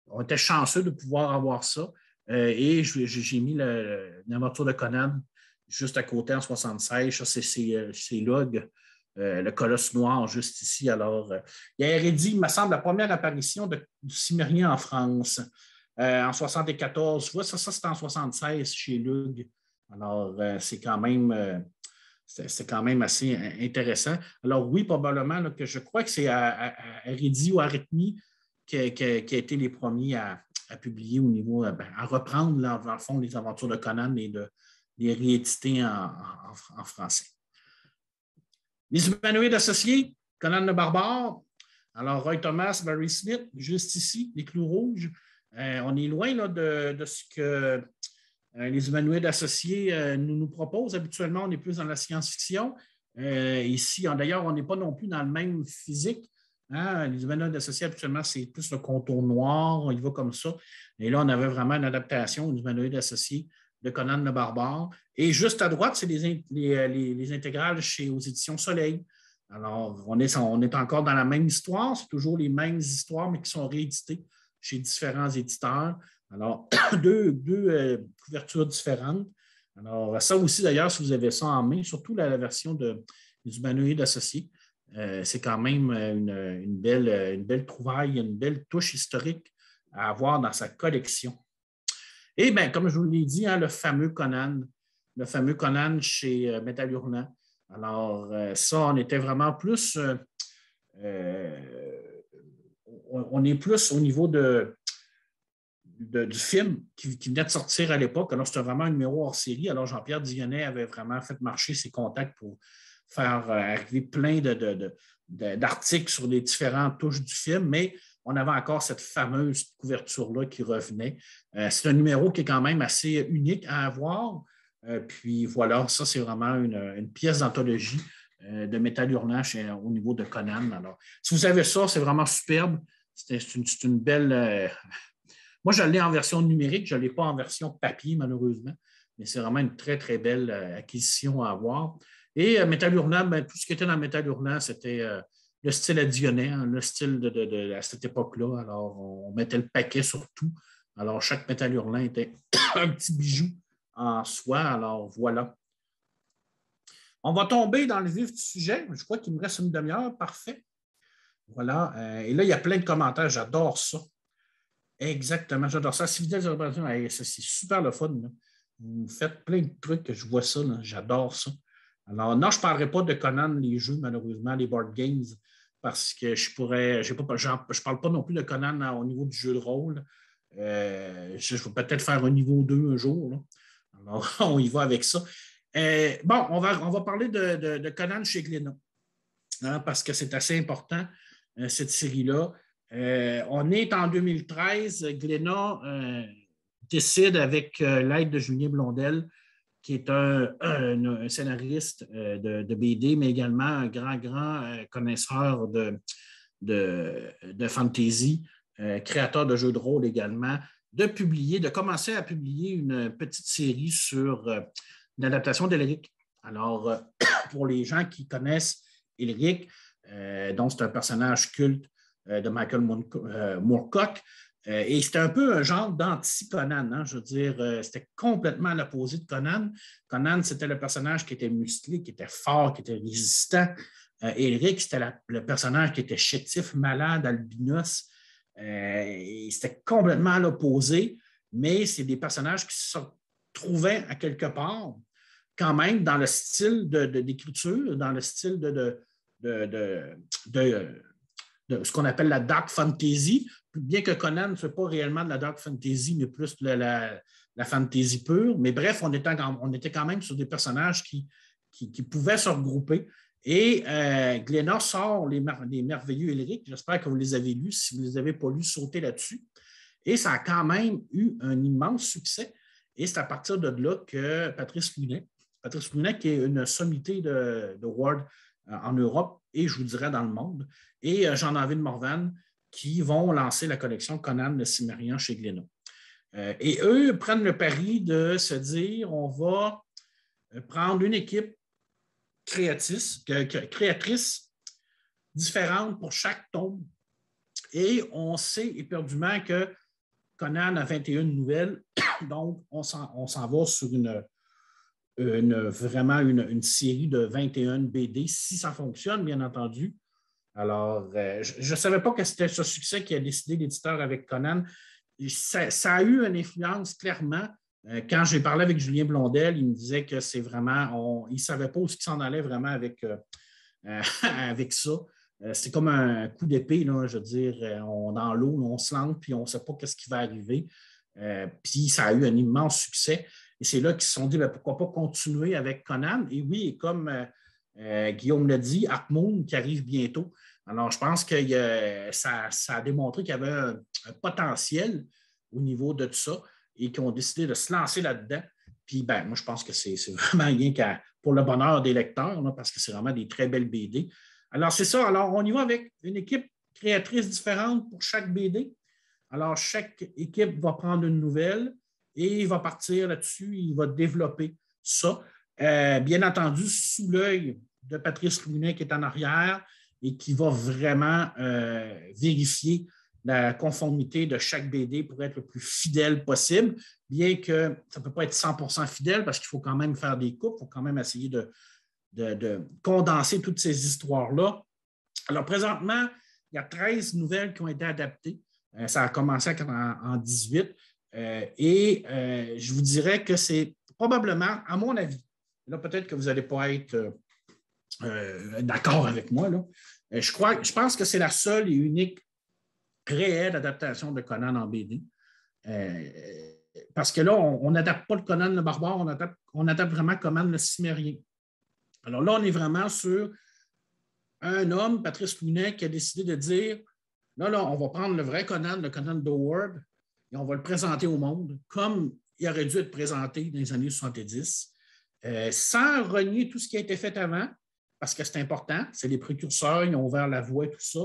S1: on était chanceux de pouvoir avoir ça. Et j'ai mis l'aventure de Conan juste à côté en 76. Ça, c'est Log. Le colosse noir juste ici. Alors, il y a Hérédie, il me semble, la première apparition du Cimérien en France en 74. Tu vois, ça c'était en 76 chez Lug. Alors, c'est quand même assez intéressant. Alors, oui, probablement là, que je crois que c'est Hérédie ou Arythmie qui a été les premiers à publier au niveau, à reprendre, là, dans le fond, les aventures de Conan et de les rééditer en français. Les humanoïdes associés, Conan le Barbare. Alors, Roy Thomas, Barry Smith, juste ici, les clous rouges. On est loin là, de ce que les humanoïdes associés nous proposent. Habituellement, on est plus dans la science-fiction. Ici, d'ailleurs, on n'est pas non plus dans le même physique. Hein? Les humanoïdes associés, habituellement, c'est plus le contour noir, il va comme ça. Et là, on avait vraiment une adaptation aux humanoïdes associés de Conan le Barbare. Et juste à droite, c'est les intégrales aux éditions Soleil. Alors, on est encore dans la même histoire, c'est toujours les mêmes histoires, mais qui sont rééditées chez différents éditeurs. Alors, deux couvertures différentes. Alors, ça aussi, d'ailleurs, si vous avez ça en main, surtout la version des humanoïdes associés, c'est quand même une belle trouvaille, une belle touche historique à avoir dans sa collection. Et bien, comme je vous l'ai dit, hein, le fameux Conan chez Métal Hurlant. Alors, ça, on était vraiment plus... on est plus au niveau du film qui venait de sortir à l'époque. Alors, c'était vraiment un numéro hors série. Alors, Jean-Pierre Dionnet avait vraiment fait marcher ses contacts pour faire arriver plein d'articles sur les différentes touches du film, mais on avait encore cette fameuse couverture-là qui revenait. C'est un numéro qui est quand même assez unique à avoir. Puis voilà, ça, c'est vraiment une pièce d'anthologie de Métal Hurlant au niveau de Conan. Alors, si vous avez ça, c'est vraiment superbe. C'est une belle... Moi, je l'ai en version numérique, je ne l'ai pas en version papier, malheureusement, mais c'est vraiment une très, très belle acquisition à avoir. Et Métal Hurlant, tout ce qui était dans Métal Hurlant, c'était le style à Dionnet, hein, le style à cette époque-là. Alors, on mettait le paquet sur tout. Alors, chaque Métal Hurlant était un petit bijou en soi. Alors, voilà. On va tomber dans le vif du sujet. Je crois qu'il me reste une demi-heure. Parfait. Voilà. Et là, il y a plein de commentaires. J'adore ça. Exactement. J'adore ça. Si vous êtes c'est super le fun. Là. Vous faites plein de trucs que je vois ça. Là. J'adore ça. Alors, non, je ne parlerai pas de Conan, les jeux, malheureusement, les board games, parce que je ne parle pas non plus de Conan au niveau du jeu de rôle. Je vais peut-être faire un niveau 2 un jour. Là. Alors, on y va avec ça. Bon, on va parler de Conan chez Glénat, hein, parce que c'est assez important, cette série-là. On est en 2013. Glénat décide, avec l'aide de Julien Blondel, qui est un scénariste de BD, mais également un grand connaisseur de fantasy, créateur de jeux de rôle également, de commencer à publier une petite série sur une adaptation d'Elric. Alors, pour les gens qui connaissent Elric, dont c'est un personnage culte de Michael Moorcock, et c'était un peu un genre d'anti-Conan. Hein, je veux dire, c'était complètement à l'opposé de Conan. Conan, c'était le personnage qui était musclé, qui était fort, qui était résistant. Elric, c'était le personnage qui était chétif, malade, albinos. C'était complètement à l'opposé, mais c'est des personnages qui se trouvaient à quelque part quand même dans le style d'écriture, dans le style de ce qu'on appelle la dark fantasy, bien que Conan ne soit pas réellement de la dark fantasy, mais plus de la fantasy pure. Mais bref, on était quand même sur des personnages qui pouvaient se regrouper. Et Glénat sort les merveilleux Elric. J'espère que vous les avez lus. Si vous ne les avez pas lus, sautez là-dessus. Et ça a quand même eu un immense succès. Et c'est à partir de là que Patrice Lunet, qui est une sommité de Word en Europe et, je vous dirais, dans le monde, et Jean-David Morvan, qui vont lancer la collection Conan le Cimmérien chez Glénat. Et eux prennent le pari de se dire, on va prendre une équipe créatrice différente pour chaque tome. Et on sait éperdument que Conan a 21 nouvelles, donc on s'en va sur vraiment une série de 21 BD, si ça fonctionne, bien entendu. Alors, je ne savais pas que c'était ce succès qui a décidé l'éditeur avec Conan. Ça a eu une influence, clairement. Quand j'ai parlé avec Julien Blondel, il me disait que c'est vraiment, il ne savait pas où il s'en allait vraiment avec ça. C'est comme un coup d'épée, là, je veux dire, dans l'eau, on se lance, puis on ne sait pas ce qui va arriver. Puis ça a eu un immense succès. Et c'est là qu'ils se sont dit, pourquoi pas continuer avec Conan? Et oui, comme Guillaume l'a dit, Art Moon qui arrive bientôt. Alors, je pense que ça a démontré qu'il y avait un potentiel au niveau de tout ça et qu'ils ont décidé de se lancer là-dedans. Puis, moi, je pense que c'est vraiment rien pour le bonheur des lecteurs, là, parce que c'est vraiment des très belles BD. Alors, c'est ça. Alors, on y va avec une équipe créatrice différente pour chaque BD. Alors, chaque équipe va prendre une nouvelle et il va partir là-dessus, il va développer ça. Bien entendu, sous l'œil de Patrice Lunet qui est en arrière et qui va vraiment vérifier la conformité de chaque BD pour être le plus fidèle possible, bien que ça ne peut pas être 100% fidèle parce qu'il faut quand même faire des coupes, il faut quand même essayer de condenser toutes ces histoires-là. Alors, présentement, il y a 13 nouvelles qui ont été adaptées. Ça a commencé en 18. Je vous dirais que c'est probablement, à mon avis, là, peut-être que vous n'allez pas être d'accord avec moi, là. Je pense que c'est la seule et unique réelle adaptation de Conan en BD. Parce que là, on n'adapte pas le Conan le barbare, on adapte vraiment Conan le Cimmérien. Alors là, on est vraiment sur un homme, Patrice Lunet, qui a décidé de dire, là, on va prendre le vrai Conan, le Conan d'Howard, et on va le présenter au monde comme il aurait dû être présenté dans les années 70, sans renier tout ce qui a été fait avant, parce que c'est important, c'est les précurseurs, ils ont ouvert la voie et tout ça,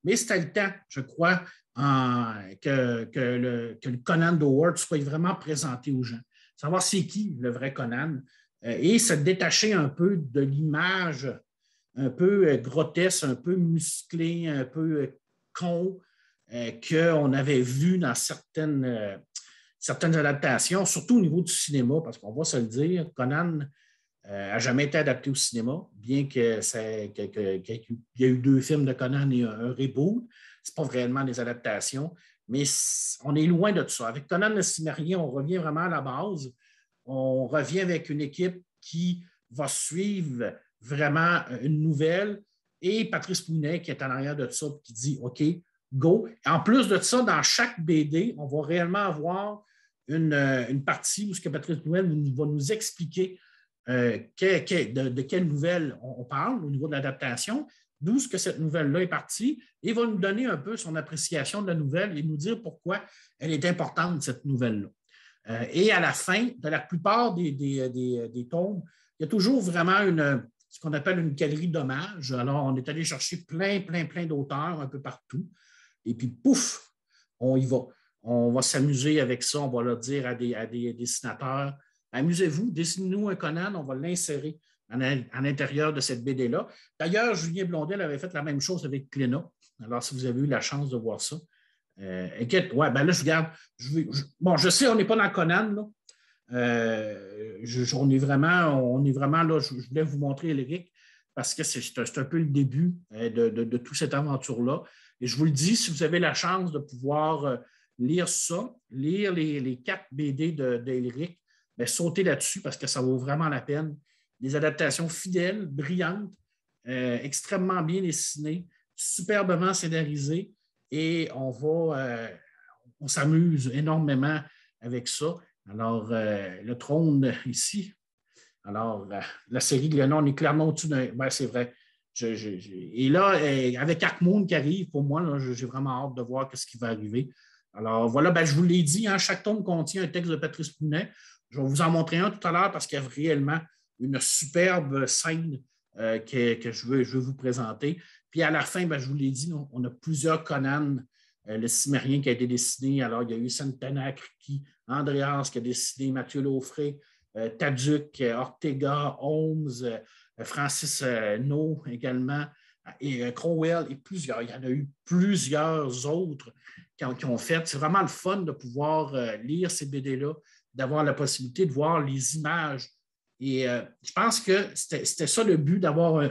S1: mais c'était le temps, je crois, que le Conan d'Howard soit vraiment présenté aux gens. Savoir c'est qui le vrai Conan, et se détacher un peu de l'image un peu grotesque, un peu musclé, un peu con qu'on avait vu dans certaines adaptations, surtout au niveau du cinéma, parce qu'on va se le dire, Conan n'a jamais été adapté au cinéma, bien qu'il y ait eu 2 films de Conan et un reboot. Ce n'est pas vraiment des adaptations, mais on est loin de tout ça. Avec Conan le Cimmérien, on revient vraiment à la base. On revient avec une équipe qui va suivre vraiment une nouvelle et Patrice Lunet qui est en arrière de ça qui dit OK, go. En plus de ça, dans chaque BD, on va réellement avoir une partie où ce que Patrice Lunet va nous expliquer de quelle nouvelle on parle au niveau de l'adaptation, d'où ce que cette nouvelle-là est partie, et va nous donner un peu son appréciation de la nouvelle et nous dire pourquoi elle est importante, cette nouvelle-là. Et à la fin de la plupart des tomes, il y a toujours vraiment ce qu'on appelle une galerie d'hommage. Alors, on est allé chercher plein d'auteurs un peu partout. Et puis, pouf, on y va. On va s'amuser avec ça. On va leur dire à des dessinateurs, amusez-vous, dessinez-nous un Conan, on va l'insérer à l'intérieur de cette BD-là. D'ailleurs, Julien Blondel avait fait la même chose avec Glénat. Alors, si vous avez eu la chance de voir ça, inquiète, ouais, ben là, je regarde. Bon, je sais, on n'est pas dans Conan, là. On est vraiment là. Je voulais vous montrer Éric parce que c'est un peu le début de toute cette aventure-là. Et je vous le dis, si vous avez la chance de pouvoir lire ça, lire les 4 BD d'Éric, ben, sautez là-dessus parce que ça vaut vraiment la peine. Des adaptations fidèles, brillantes, extrêmement bien dessinées, superbement scénarisées et on s'amuse énormément avec ça. Alors, le trône ici, alors la série Glénat, on est clairement au-dessus d'un. Ben, c'est vrai. Et là, avec Arcmoon qui arrive, pour moi, là, j'ai vraiment hâte de voir ce qui va arriver. Alors, voilà, ben, je vous l'ai dit, hein, chaque tome contient un texte de Patrice Pounet. Je vais vous en montrer un tout à l'heure parce qu'il y a réellement une superbe scène que je veux vous présenter. Puis à la fin, ben, je vous l'ai dit, on a plusieurs Conan. Le Cimérien qui a été dessiné. Alors, il y a eu Santana Kriki, Andreas qui a dessiné, Mathieu Laufré, Taduc, Ortega, Holmes, Francis No également, et Crowell et plusieurs. Il y en a eu plusieurs autres qui ont fait. C'est vraiment le fun de pouvoir lire ces BD-là, d'avoir la possibilité de voir les images. Et je pense que c'était ça le but d'avoir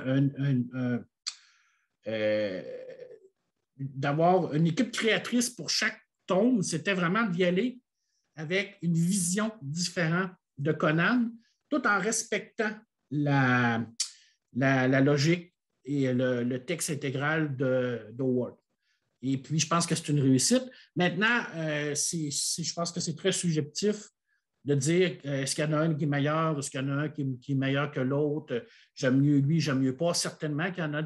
S1: d'avoir une équipe créatrice pour chaque tome, c'était vraiment d'y aller avec une vision différente de Conan, tout en respectant la logique et le texte intégral d'Howard. Et puis, je pense que c'est une réussite. Maintenant, je pense que c'est très subjectif de dire est-ce qu'il y en a un qui est meilleur, est-ce qu'il y en a un qui est meilleur que l'autre, j'aime mieux lui, j'aime mieux pas. Certainement qu'il y en a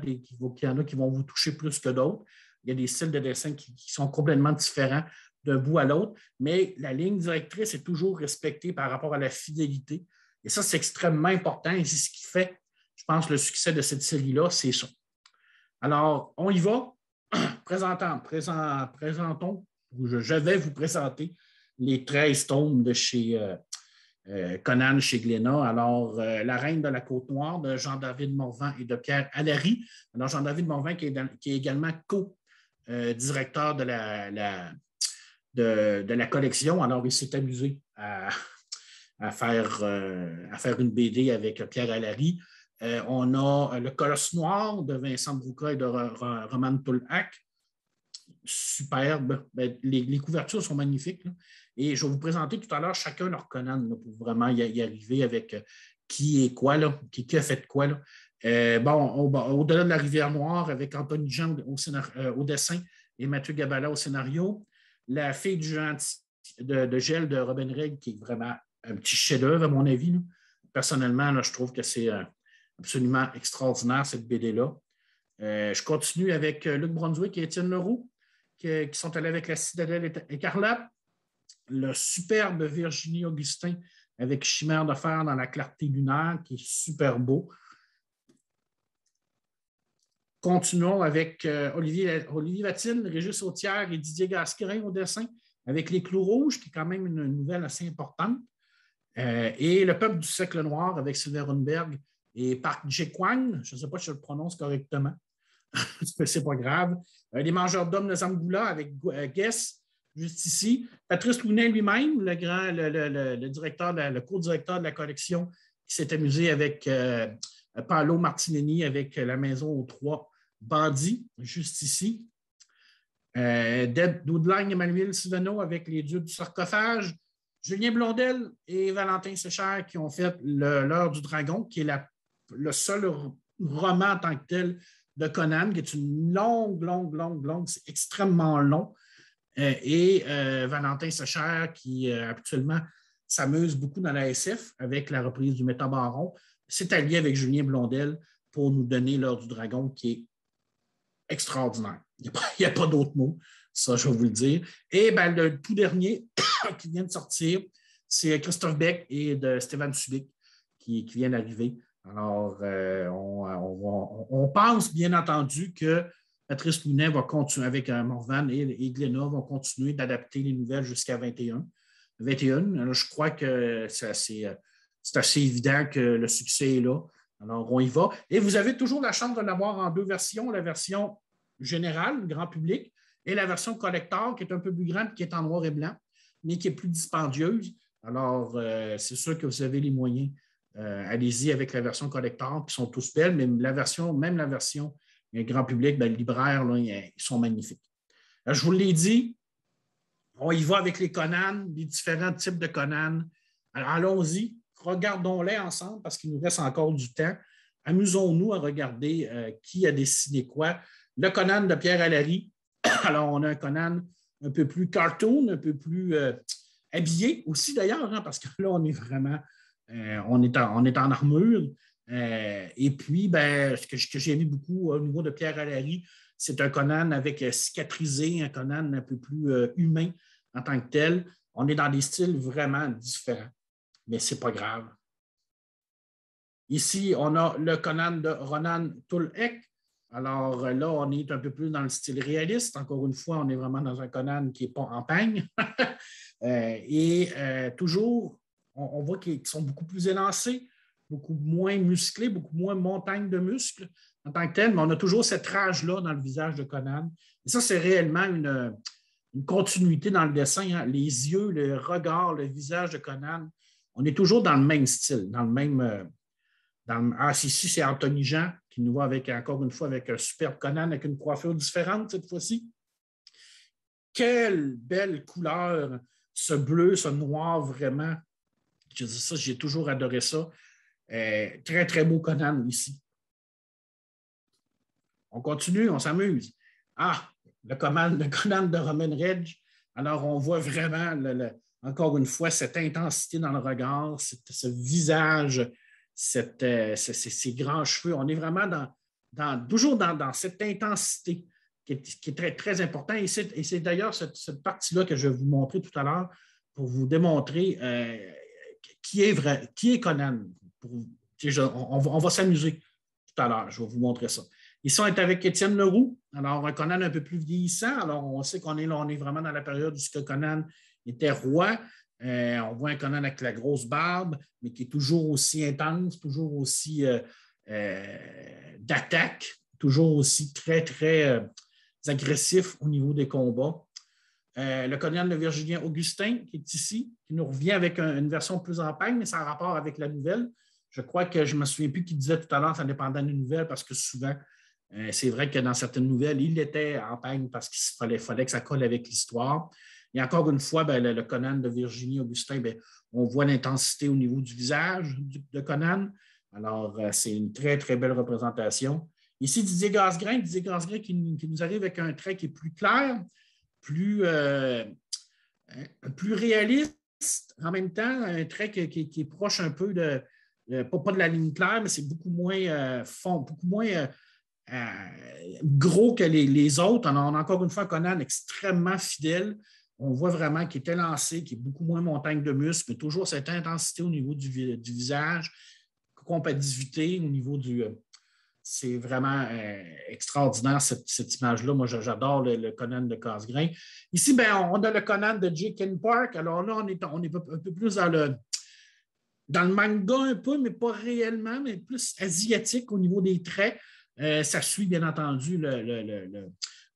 S1: qui vont vous toucher plus que d'autres. Il y a des styles de dessin qui sont complètement différents d'un bout à l'autre, mais la ligne directrice est toujours respectée par rapport à la fidélité. Et ça, c'est extrêmement important et c'est ce qui fait, je pense, le succès de cette série-là, c'est ça. Alors, on y va. Présentons, je vais vous présenter les 13 tomes de chez Conan, chez Glénat. Alors, La Reine de la Côte-Noire de Jean-David Morvan et de Pierre Allary. Alors, Jean-David Morvan qui est également co-directeur de la collection. Alors, il s'est amusé à faire une BD avec Pierre Allary. On a Le Colosse Noir de Vincent Brouca et de Roman Toulac. Superbe. Les couvertures sont magnifiques. Là. Et je vais vous présenter tout à l'heure chacun leur Conan là, pour vraiment y arriver avec qui est quoi, là, qui a fait quoi. Là. Au-delà de la Rivière Noire, avec Anthony Jean au dessin et Mathieu Gabala au scénario. La Fille du gentil de Gel de Robin Reg, qui est vraiment un petit chef-d'œuvre, à mon avis. Là. Personnellement, là, je trouve que c'est absolument extraordinaire, cette BD-là. Je continue avec Luc Brunswick et Étienne Leroux, qui sont allés avec La Citadelle écarlate. Le superbe Virginie Augustin avec Chimère de fer dans la clarté lunaire, qui est super beau. Continuons avec Olivier Vatine, Régis Autière et Didier Gasquerin au dessin, avec Les Clous Rouges, qui est quand même une nouvelle assez importante. Et Le Peuple du siècle noir avec Sylvain Runberg et Park Jae-kwang. Je ne sais pas si je le prononce correctement. C'est pas grave. Les Mangeurs d'hommes de Zamboula avec Guess, juste ici. Patrice Lounet lui-même, le directeur, le co-directeur de la collection, qui s'est amusé avec Paolo Martinelli avec La Maison aux Trois Bandits, juste ici. Deb Doudlang et Emmanuel Siveno avec Les Dieux du sarcophage. Julien Blondel et Valentin Séchard qui ont fait L'Heure du Dragon, qui est le seul roman en tant que tel de Conan, qui est une longue, c'est extrêmement long. Et Valentin Séchard qui habituellement s'amuse beaucoup dans la SF avec la reprise du Métabaron, s'est allié avec Julien Blondel pour nous donner L'Heure du Dragon, qui est extraordinaire. Il n'y a pas d'autre mot, ça, je vais vous le dire. Et le tout dernier qui vient de sortir, c'est Christophe Beck et de Stéphane Subic qui viennent d'arriver. Alors, on pense bien entendu que Patrice Lounet va continuer avec Morvan et Glénat vont continuer d'adapter les nouvelles jusqu'à 21. Alors, je crois que c'est assez évident que le succès est là. Alors, on y va. Et vous avez toujours la chance de l'avoir en deux versions, la version générale, grand public, et la version collector, qui est un peu plus grande, qui est en noir et blanc, mais qui est plus dispendieuse. Alors, c'est sûr que vous avez les moyens. Allez-y avec la version collector, qui sont tous belles, mais même la version grand public, le libraire, là, ils sont magnifiques. Alors, je vous l'ai dit, on y va avec les Conan, les différents types de Conan. Alors, allons-y, regardons-les ensemble parce qu'il nous reste encore du temps. Amusons-nous à regarder qui a dessiné quoi. Le Conan de Pierre Allary. Alors, on a un Conan un peu plus cartoon, un peu plus habillé aussi d'ailleurs, hein, parce que là, on est vraiment, on est en armure. Et puis, ce que j'ai aimé beaucoup au niveau de Pierre Allary, c'est un Conan avec cicatrisé, un Conan un peu plus humain en tant que tel. On est dans des styles vraiment différents, mais ce n'est pas grave. Ici, on a le Conan de Ronan Tulek. Alors là, on est un peu plus dans le style réaliste. Encore une fois, on est vraiment dans un Conan qui n'est pas en peigne. Toujours, on voit qu'ils sont beaucoup plus élancés, beaucoup moins musclés, beaucoup moins montagne de muscles en tant que tel, mais on a toujours cette rage-là dans le visage de Conan. Et ça, c'est réellement une continuité dans le dessin. Hein. Les yeux, le regard, le visage de Conan, on est toujours dans le même style, dans le même... ici, c'est Anthony Jean qui nous voit avec, encore une fois, avec un superbe Conan avec une coiffure différente cette fois-ci. Quelle belle couleur, ce bleu, ce noir, vraiment. Je dis ça, j'ai toujours adoré ça. Très, très beau Conan ici. On continue, on s'amuse. Ah, le Conan de Roman Redge. Alors, on voit vraiment, encore une fois, cette intensité dans le regard, ce visage, ces grands cheveux. On est vraiment toujours dans cette intensité qui est très, très importante. Et c'est d'ailleurs cette partie-là que je vais vous montrer tout à l'heure pour vous démontrer qui est Conan. On va s'amuser tout à l'heure. Je vais vous montrer ça. Ici, on est avec Étienne Leroux. Alors, un Conan un peu plus vieillissant. Alors, on sait qu'on est vraiment dans la période où ce que Conan était roi. On voit un Conan avec la grosse barbe, mais qui est toujours aussi intense, toujours aussi d'attaque, toujours aussi très, très agressif au niveau des combats. Le Conan de Virgilien Augustin, qui est ici, qui nous revient avec une version plus en peigne, mais ça a rapport avec la nouvelle. Je crois que je ne me souviens plus qui disait tout à l'heure, ça dépendait d'une nouvelle, parce que souvent, c'est vrai que dans certaines nouvelles, il était en peigne parce qu'il fallait que ça colle avec l'histoire. Et encore une fois, le Conan de Virginie Augustin, on voit l'intensité au niveau du visage de Conan. Alors, c'est une très, très belle représentation. Ici, Didier Gasgrain qui nous arrive avec un trait qui est plus clair, plus réaliste, en même temps, un trait qui est proche un peu pas de la ligne claire, mais c'est beaucoup moins beaucoup moins gros que les autres. On a encore une fois un Conan extrêmement fidèle. On voit vraiment qu'il est élancé, qu'il est beaucoup moins montagne de muscles, mais toujours cette intensité au niveau du visage, combativité au niveau du... c'est vraiment extraordinaire, cette image-là. Moi, j'adore le Conan de Casgrain. Ici, on a le Conan de Jake Park. Alors là, on est un peu plus dans le manga un peu, mais pas réellement, mais plus asiatique au niveau des traits. Ça suit, bien entendu,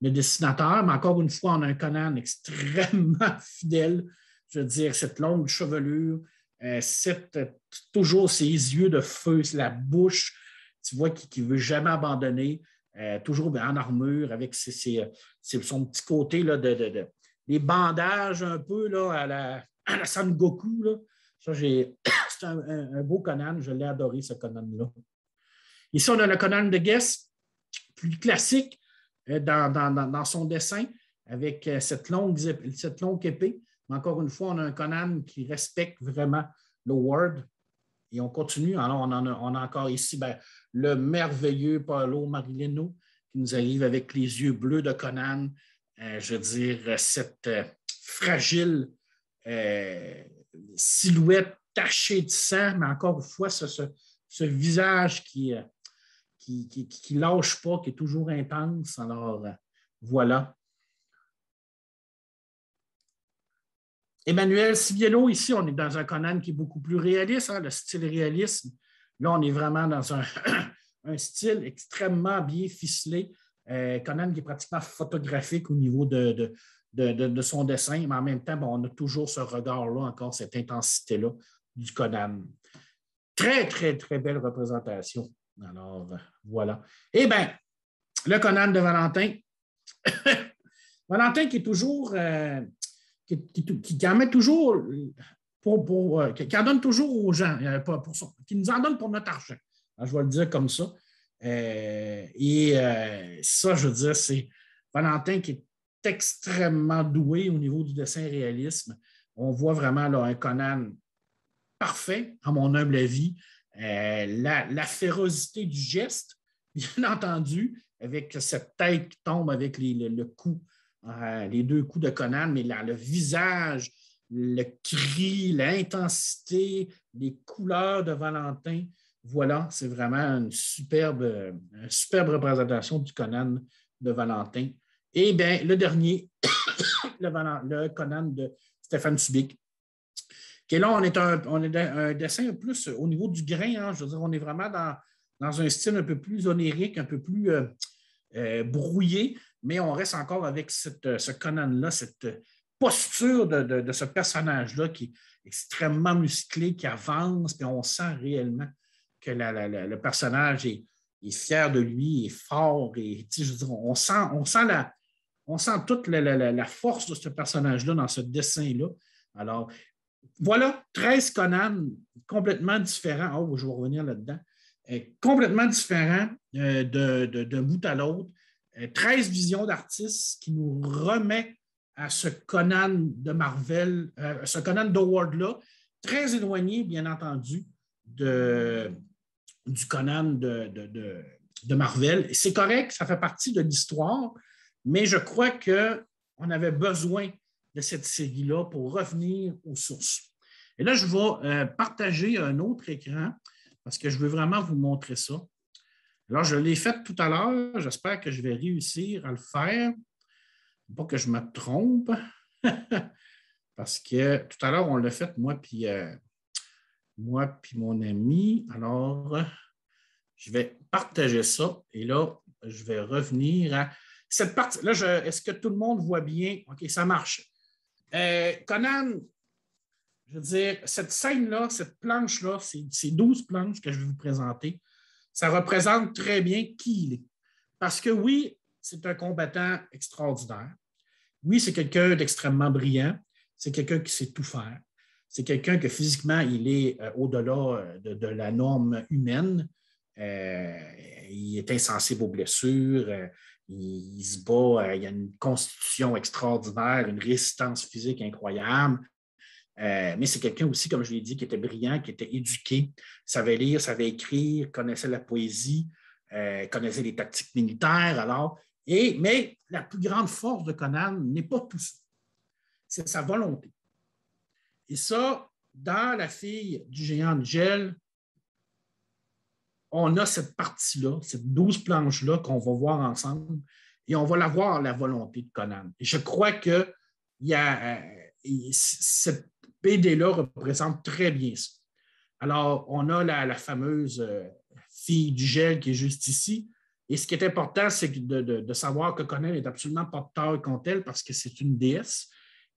S1: le dessinateur, mais encore une fois, on a un Conan extrêmement fidèle. Je veux dire, cette longue chevelure, toujours ses yeux de feu, la bouche, tu vois, qui ne veut jamais abandonner, toujours en armure, avec son petit côté là, les bandages un peu là, à la Son Goku. Là. Ça, c'est un beau Conan, je l'ai adoré, ce Conan-là. Ici, on a le Conan de Guess, plus classique dans son dessin, avec cette longue épée. Mais encore une fois, on a un Conan qui respecte vraiment le Word. Et on continue. Alors, on a encore ici le merveilleux Paolo Marilino qui nous arrive avec les yeux bleus de Conan. Je veux dire, cette fragile silhouette tachée de sang, mais encore une fois, ce visage qui lâche pas, qui est toujours intense. Alors, voilà. Emmanuel Siviello, ici, on est dans un Conan qui est beaucoup plus réaliste, hein, le style réalisme. Là, on est vraiment dans un style extrêmement bien ficelé. Conan qui est pratiquement photographique au niveau de son dessin, mais en même temps, bon, on a toujours ce regard-là, encore cette intensité-là du Conan. Très, très, très belle représentation. Alors, voilà. Eh bien, le Conan de Valentin. Valentin qui est toujours... qui en met toujours qui en donne toujours aux gens, qui nous en donne pour notre argent. Alors, je vais le dire comme ça. Ça, je veux dire, c'est Valentin qui est extrêmement doué au niveau du dessin réalisme. On voit vraiment là, un Conan parfait, à mon humble avis. La férocité du geste, bien entendu, avec cette tête qui tombe avec le coup. Les deux coups de Conan, mais le visage, le cri, l'intensité, les couleurs de Valentin, voilà, c'est vraiment une superbe représentation du Conan de Valentin. Et bien, le dernier, le Conan de Stéphane Subic, qui est là, on est un dessin plus au niveau du grain, hein, je veux dire, on est vraiment dans un style un peu plus onirique, un peu plus brouillé, mais on reste encore avec ce Conan-là, cette posture de ce personnage-là qui est extrêmement musclé, qui avance, puis on sent réellement que le personnage est fier de lui, est fort, et je veux dire, on sent toute la force de ce personnage-là dans ce dessin-là. Alors, voilà, 13 Conan complètement différents. Oh, je vais revenir là-dedans. Complètement différents d'un bout à l'autre. 13 visions d'artistes qui nous remet à ce Conan de Marvel, ce Conan d'Howard-là, très éloigné, bien entendu, du Conan de Marvel. C'est correct, ça fait partie de l'histoire, mais je crois qu'on avait besoin de cette série-là pour revenir aux sources. Et là, je vais partager un autre écran parce que je veux vraiment vous montrer ça. Alors, je l'ai fait tout à l'heure. J'espère que je vais réussir à le faire. Pas que je me trompe. Parce que tout à l'heure, on l'a fait, moi puis mon ami. Alors, je vais partager ça. Et là, je vais revenir à cette partie. Là, est-ce que tout le monde voit bien? OK, ça marche. Conan, je veux dire, cette scène-là, cette planche-là, ces 12 planches que je vais vous présenter, ça représente très bien qui il est. Parce que oui, c'est un combattant extraordinaire. Oui, c'est quelqu'un d'extrêmement brillant. C'est quelqu'un qui sait tout faire. C'est quelqu'un que physiquement, il est au-delà de la norme humaine. Il est insensible aux blessures. Il se bat. Il a une constitution extraordinaire, une résistance physique incroyable. Mais c'est quelqu'un aussi, comme je l'ai dit, qui était brillant, qui était éduqué, savait lire, savait écrire, connaissait la poésie, connaissait les tactiques militaires. Alors, mais la plus grande force de Conan n'est pas tout ça. C'est sa volonté. Et ça, dans La fille du géant de gel, on a cette partie-là, cette 12 planches-là qu'on va voir ensemble, et on va la voir, la volonté de Conan. Et je crois que cette BD-là représente très bien ça. Alors, on a la fameuse fille du gel qui est juste ici. Et ce qui est important, c'est de savoir que Conan n'est absolument pas de tort contre elle parce que c'est une déesse.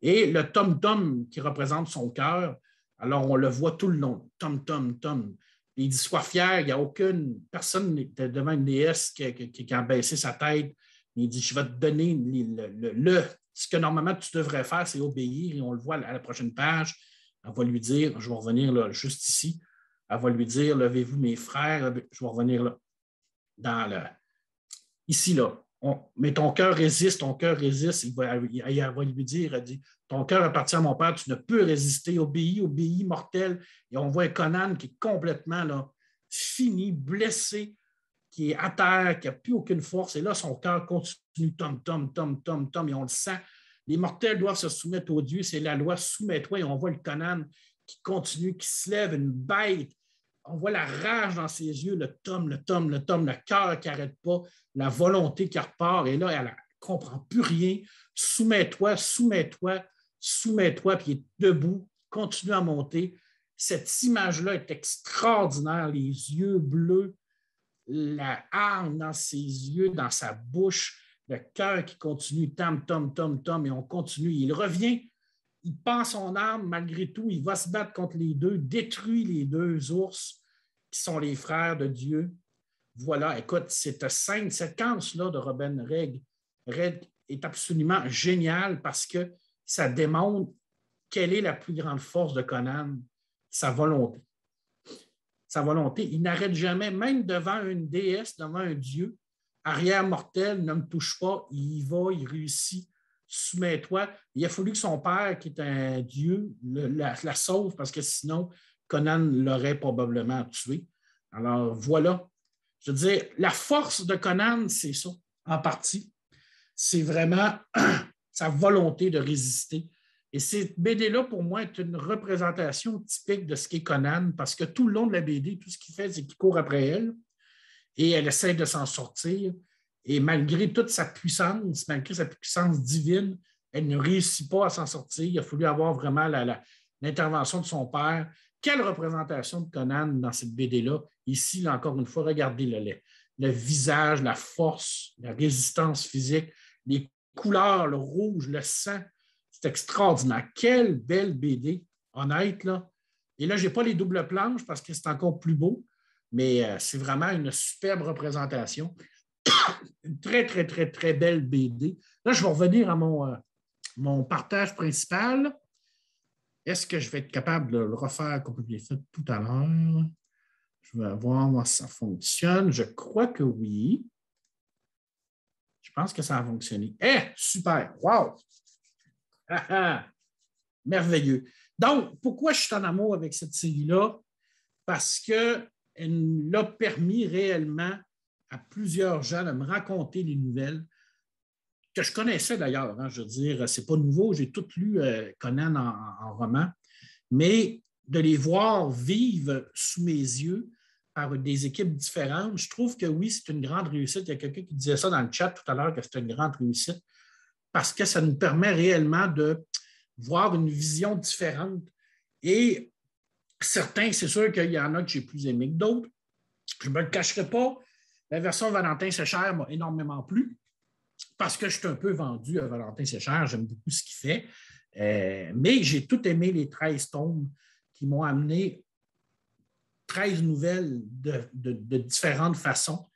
S1: Et le tom-tom qui représente son cœur, alors on le voit tout le long. Tom-tom-tom. Il dit « Sois fier, il n'y a aucune personne devant une déesse qui a baissé sa tête. » Il dit « Je vais te donner ce que normalement tu devrais faire, c'est obéir. » Et on le voit à la prochaine page. Elle va lui dire, je vais revenir là, juste ici, elle va lui dire, levez-vous mes frères, je vais revenir là, ici, là. Mais ton cœur résiste. Elle va lui dire, elle dit, ton cœur appartient à mon père, tu ne peux résister, obéis, mortel. Et on voit Conan qui est complètement là, fini, blessé, qui est à terre, qui n'a plus aucune force. Et là, son cœur continue, tom, et on le sent. Les mortels doivent se soumettre aux dieux, c'est la loi, soumets-toi, et on voit le Conan qui continue, qui se lève, une bête on voit la rage dans ses yeux, le tome, le cœur qui n'arrête pas, la volonté qui repart. Et là, elle ne comprend plus rien. Soumets-toi, soumets-toi, soumets-toi, puis il est debout, continue à monter. Cette image-là est extraordinaire, les yeux bleus, la hargne dans ses yeux, dans sa bouche, le cœur qui continue, tam, tom, tom, tom, et on continue. Il revient, il pend son arme, malgré tout, il va se battre contre les deux, détruit les deux ours qui sont les frères de Dieu. Voilà, écoute, cette scène, cette séquence-là de Robin Reg est absolument géniale parce que ça démontre quelle est la plus grande force de Conan, sa volonté. Sa volonté, il n'arrête jamais, même devant une déesse, devant un dieu, arrière mortel, ne me touche pas, il y va, il réussit, soumets-toi. Il a fallu que son père, qui est un dieu, la sauve parce que sinon, Conan l'aurait probablement tué. Alors voilà, je veux dire, la force de Conan, c'est ça, en partie. C'est vraiment sa volonté de résister. Et cette BD-là, pour moi, est une représentation typique de ce qu'est Conan, parce que tout le long de la BD, tout ce qu'il fait, c'est qu'il court après elle et elle essaie de s'en sortir. Et malgré toute sa puissance, malgré sa puissance divine, elle ne réussit pas à s'en sortir. Il a fallu avoir vraiment l'intervention de son père. Quelle représentation de Conan dans cette BD-là? Ici, là, encore une fois, regardez le visage, la force, la résistance physique, les couleurs, le rouge, le sang. C'est extraordinaire. Quelle belle BD, honnête, là. Et là, je n'ai pas les doubles planches parce que c'est encore plus beau, mais c'est vraiment une superbe représentation. Une très, très, très, très belle BD. Là, je vais revenir à mon partage principal. Est-ce que je vais être capable de le refaire comme je l'ai fait tout à l'heure? Je vais voir moi, si ça fonctionne. Je crois que oui. Je pense que ça a fonctionné. Super! Wow! Merveilleux. Donc, pourquoi je suis en amour avec cette série-là? Parce qu'elle l'a permis réellement à plusieurs gens de me raconter des nouvelles que je connaissais d'ailleurs. Hein, je veux dire, c'est pas nouveau, j'ai tout lu Conan en roman, mais de les voir vivre sous mes yeux par des équipes différentes, je trouve que oui, c'est une grande réussite. Il y a quelqu'un qui disait ça dans le chat tout à l'heure, que c'est une grande réussite, parce que ça nous permet réellement de voir une vision différente. Et certains, c'est sûr qu'il y en a que j'ai plus aimé que d'autres. Je ne me le cacherai pas. La version Valentin Séchère m'a énormément plu parce que je suis un peu vendu à Valentin Séchère. J'aime beaucoup ce qu'il fait. Mais j'ai tout aimé les 13 tomes qui m'ont amené 13 nouvelles de différentes façons,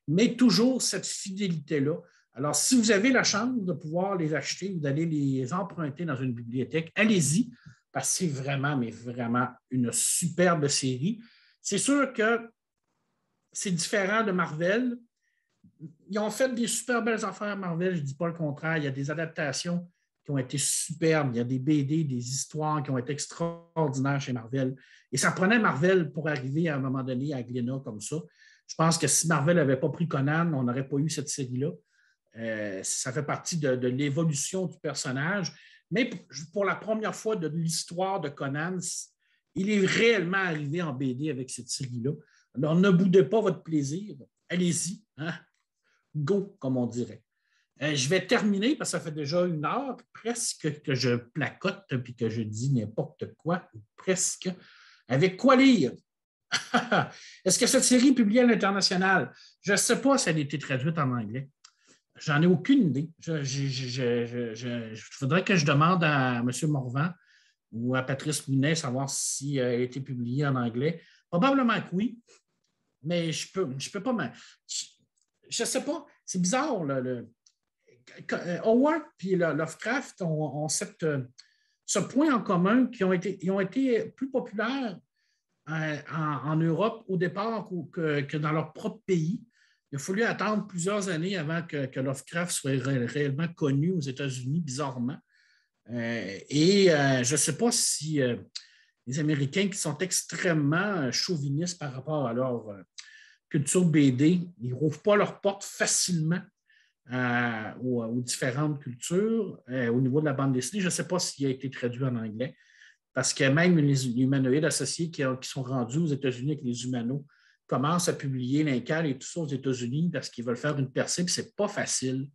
S1: mais toujours cette fidélité-là. Alors, si vous avez la chance de pouvoir les acheter ou d'aller les emprunter dans une bibliothèque, allez-y, parce que c'est vraiment, mais vraiment une superbe série. C'est sûr que c'est différent de Marvel. Ils ont fait des super belles affaires, Marvel, je ne dis pas le contraire. Il y a des adaptations qui ont été superbes. Il y a des BD, des histoires qui ont été extraordinaires chez Marvel. Et ça prenait Marvel pour arriver à un moment donné à Glénat comme ça. Je pense que si Marvel n'avait pas pris Conan, on n'aurait pas eu cette série-là. Ça fait partie de l'évolution du personnage. Mais pour la première fois de l'histoire de Conan, il est réellement arrivé en BD avec cette série-là. Alors, ne boudez pas votre plaisir. Allez-y. Hein? Go, comme on dirait. Je vais terminer parce que ça fait déjà 1 heure presque que je placote et que je dis n'importe quoi, presque. Avec quoi lire? Est-ce que cette série est publiée à l'international? Je ne sais pas si elle a été traduite en anglais. J'en ai aucune idée. Il faudrait que je demande à M. Morvan ou à Patrice Mounet savoir si elle a été publiée en anglais. Probablement que oui, mais je peux pas. Je ne sais pas. C'est bizarre. Howard et Lovecraft ont ce point en commun qu'ils ont été plus populaires en Europe au départ que dans leur propre pays. Il a fallu attendre plusieurs années avant que Lovecraft soit réellement connu aux États-Unis, bizarrement. Je ne sais pas si les Américains qui sont extrêmement chauvinistes par rapport à leur culture BD, ils ne rouvrent pas leurs portes facilement aux différentes cultures au niveau de la bande dessinée. Je ne sais pas s'il a été traduit en anglais. parce que même les humanoïdes associés qui sont rendus aux États-Unis avec les humanos commencent à publier l'incal et tout ça aux États-Unis parce qu'ils veulent faire une percée, puis c'est pas facile.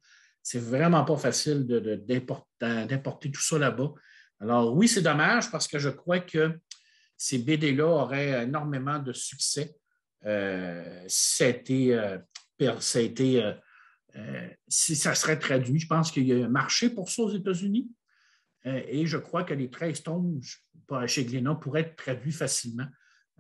S1: C'est vraiment pas facile d'importer tout ça là-bas. Alors oui, c'est dommage parce que je crois que ces BD-là auraient énormément de succès. Si ça serait traduit, je pense qu'il y a un marché pour ça aux États-Unis. Et je crois que les 13 tomes chez Glénat pourraient être traduits facilement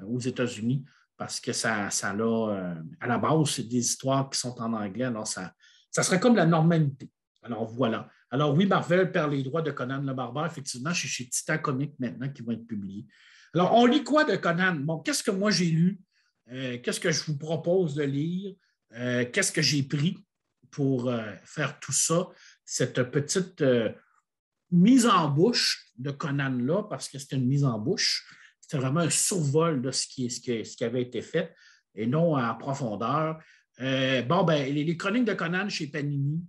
S1: aux États-Unis parce que ça à la base, c'est des histoires qui sont en anglais. Alors, ça serait comme la normalité. Alors, voilà. Alors, oui, Marvel perd les droits de Conan le Barbare. Effectivement, je suis chez Titan Comics maintenant qui vont être publiés. Alors, on lit quoi de Conan? Bon, qu'est-ce que moi j'ai lu? Qu'est-ce que je vous propose de lire? Qu'est-ce que j'ai pris pour faire tout ça? Cette petite mise en bouche de Conan-là, parce que c'était une mise en bouche. C'était vraiment un survol de ce qui avait été fait et non en profondeur. Les chroniques de Conan chez Panini,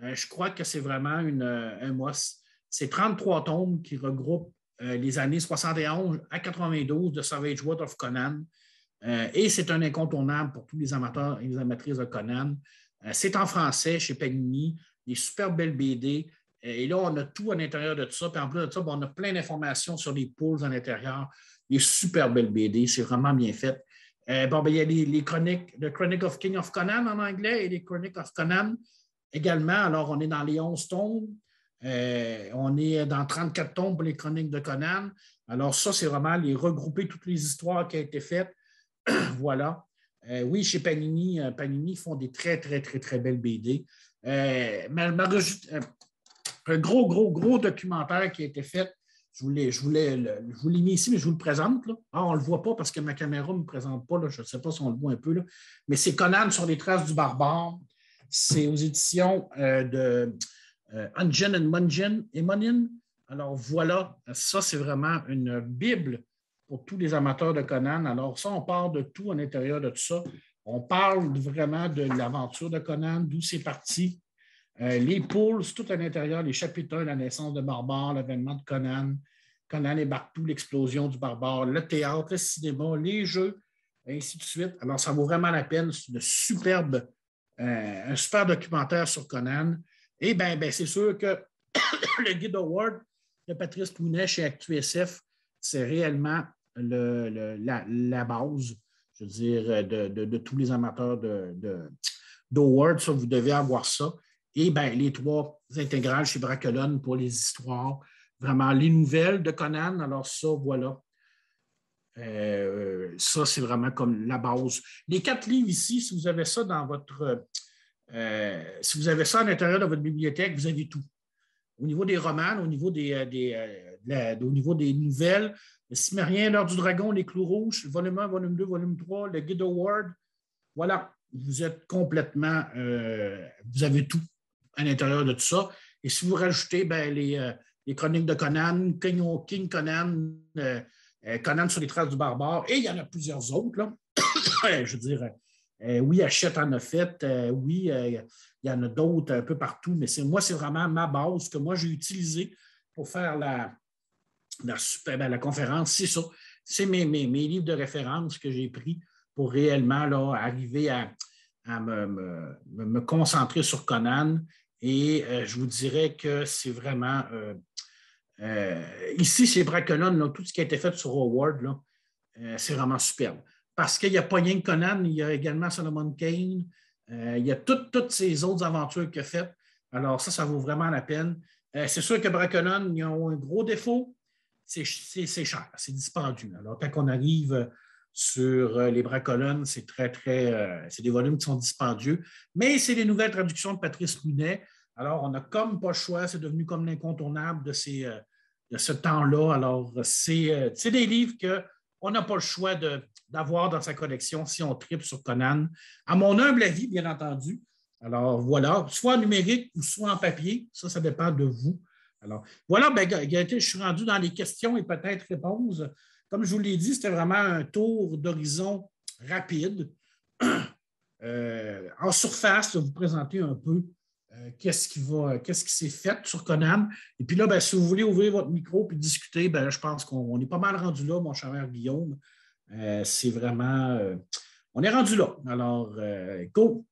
S1: je crois que c'est vraiment un must. C'est 33 tomes qui regroupent les années 71 à 92 de Savage World of Conan. Et c'est un incontournable pour tous les amateurs et les amatrices de Conan. C'est en français chez Panini, des super belles BD. Et là, on a tout à l'intérieur de tout ça. Puis en plus de ça, on a plein d'informations sur les pools à l'intérieur. Des super belles BD. C'est vraiment bien fait. Il y a les chroniques, The Chronic of King of Conan en anglais et les Chronic of Conan également. Alors, on est dans les 11 tomes. On est dans 34 tomes pour les chroniques de Conan. Alors, ça, c'est vraiment les regrouper toutes les histoires qui ont été faites. Voilà. Oui, chez Panini, Panini font des très, très, très, très belles BD. Un gros documentaire qui a été fait. Je vous l'ai mis ici, mais je vous le présente. Là. Ah, on ne le voit pas parce que ma caméra ne me présente pas. Là. Je ne sais pas si on le voit un peu. Là. Mais c'est Conan sur les traces du barbare. C'est aux éditions de Ungen and Mungen et Monin. Alors voilà, ça, c'est vraiment une Bible pour tous les amateurs de Conan. Alors ça, on parle de tout à l'intérieur de tout ça. On parle vraiment de l'aventure de Conan, d'où c'est parti. Les poules, tout à l'intérieur, les chapitres 1, la naissance de Barbare, l'avènement de Conan, Conan et Bartou, l'explosion du Barbare, le théâtre, le cinéma, les jeux, et ainsi de suite. Alors, ça vaut vraiment la peine. C'est un super documentaire sur Conan. Et bien, c'est sûr que le Guide Award de Patrice Tounet chez ActuSF, c'est réellement la base, je veux dire, de tous les amateurs d'Award. Ça, vous devez avoir ça. Et les 3 intégrales chez Bracolone pour les histoires, vraiment les nouvelles de Conan. Alors ça, voilà. Ça, c'est vraiment comme la base. Les 4 livres ici, si vous avez ça dans votre... si vous avez ça à l'intérieur de votre bibliothèque, vous avez tout. Au niveau des romans, au niveau au niveau des nouvelles, le Cimérien, l'Heure du Dragon, Les Clous Rouges, volume 1, volume 2, volume 3, le Guide Award. Voilà, vous êtes complètement... vous avez tout à l'intérieur de tout ça. Et si vous rajoutez les chroniques de Conan, King Conan, Conan sur les traces du barbare, et il y en a plusieurs autres, là. Je veux dire, oui, Hachette en a fait, oui, il y en a d'autres un peu partout, mais moi, c'est vraiment ma base que moi, j'ai utilisée pour faire la conférence. C'est ça. C'est mes livres de référence que j'ai pris pour réellement là, arriver à me concentrer sur Conan. Et je vous dirais que c'est vraiment... ici, chez Bracolone, là, tout ce qui a été fait sur Howard, c'est vraiment superbe. Parce qu'il n'y a pas rien que Conan, il y a également Solomon Kane, il y a toutes ces autres aventures qu'il a faites. Alors ça vaut vraiment la peine. C'est sûr que Bracolone, ils ont un gros défaut, c'est cher, c'est dispendieux. Alors quand on arrive sur les Bracolone, c'est c'est des volumes qui sont dispendieux, mais c'est les nouvelles traductions de Patrice Tounet. Alors, on n'a comme pas le choix, c'est devenu comme l'incontournable de ce temps-là. Alors, c'est des livres qu'on n'a pas le choix d'avoir dans sa collection si on tripe sur Conan. À mon humble avis, bien entendu. Alors, voilà, soit en numérique ou soit en papier, ça dépend de vous. Alors, voilà, Gaëtan, je suis rendu dans les questions et peut-être réponses. Comme je vous l'ai dit, c'était vraiment un tour d'horizon rapide. En surface, vous présenter un peu qu'est-ce qui s'est fait sur Conan. Et puis là, ben, si vous voulez ouvrir votre micro et discuter, ben, je pense qu'on est pas mal rendu là, mon cher Guillaume. C'est vraiment. On est rendu là. Alors, go!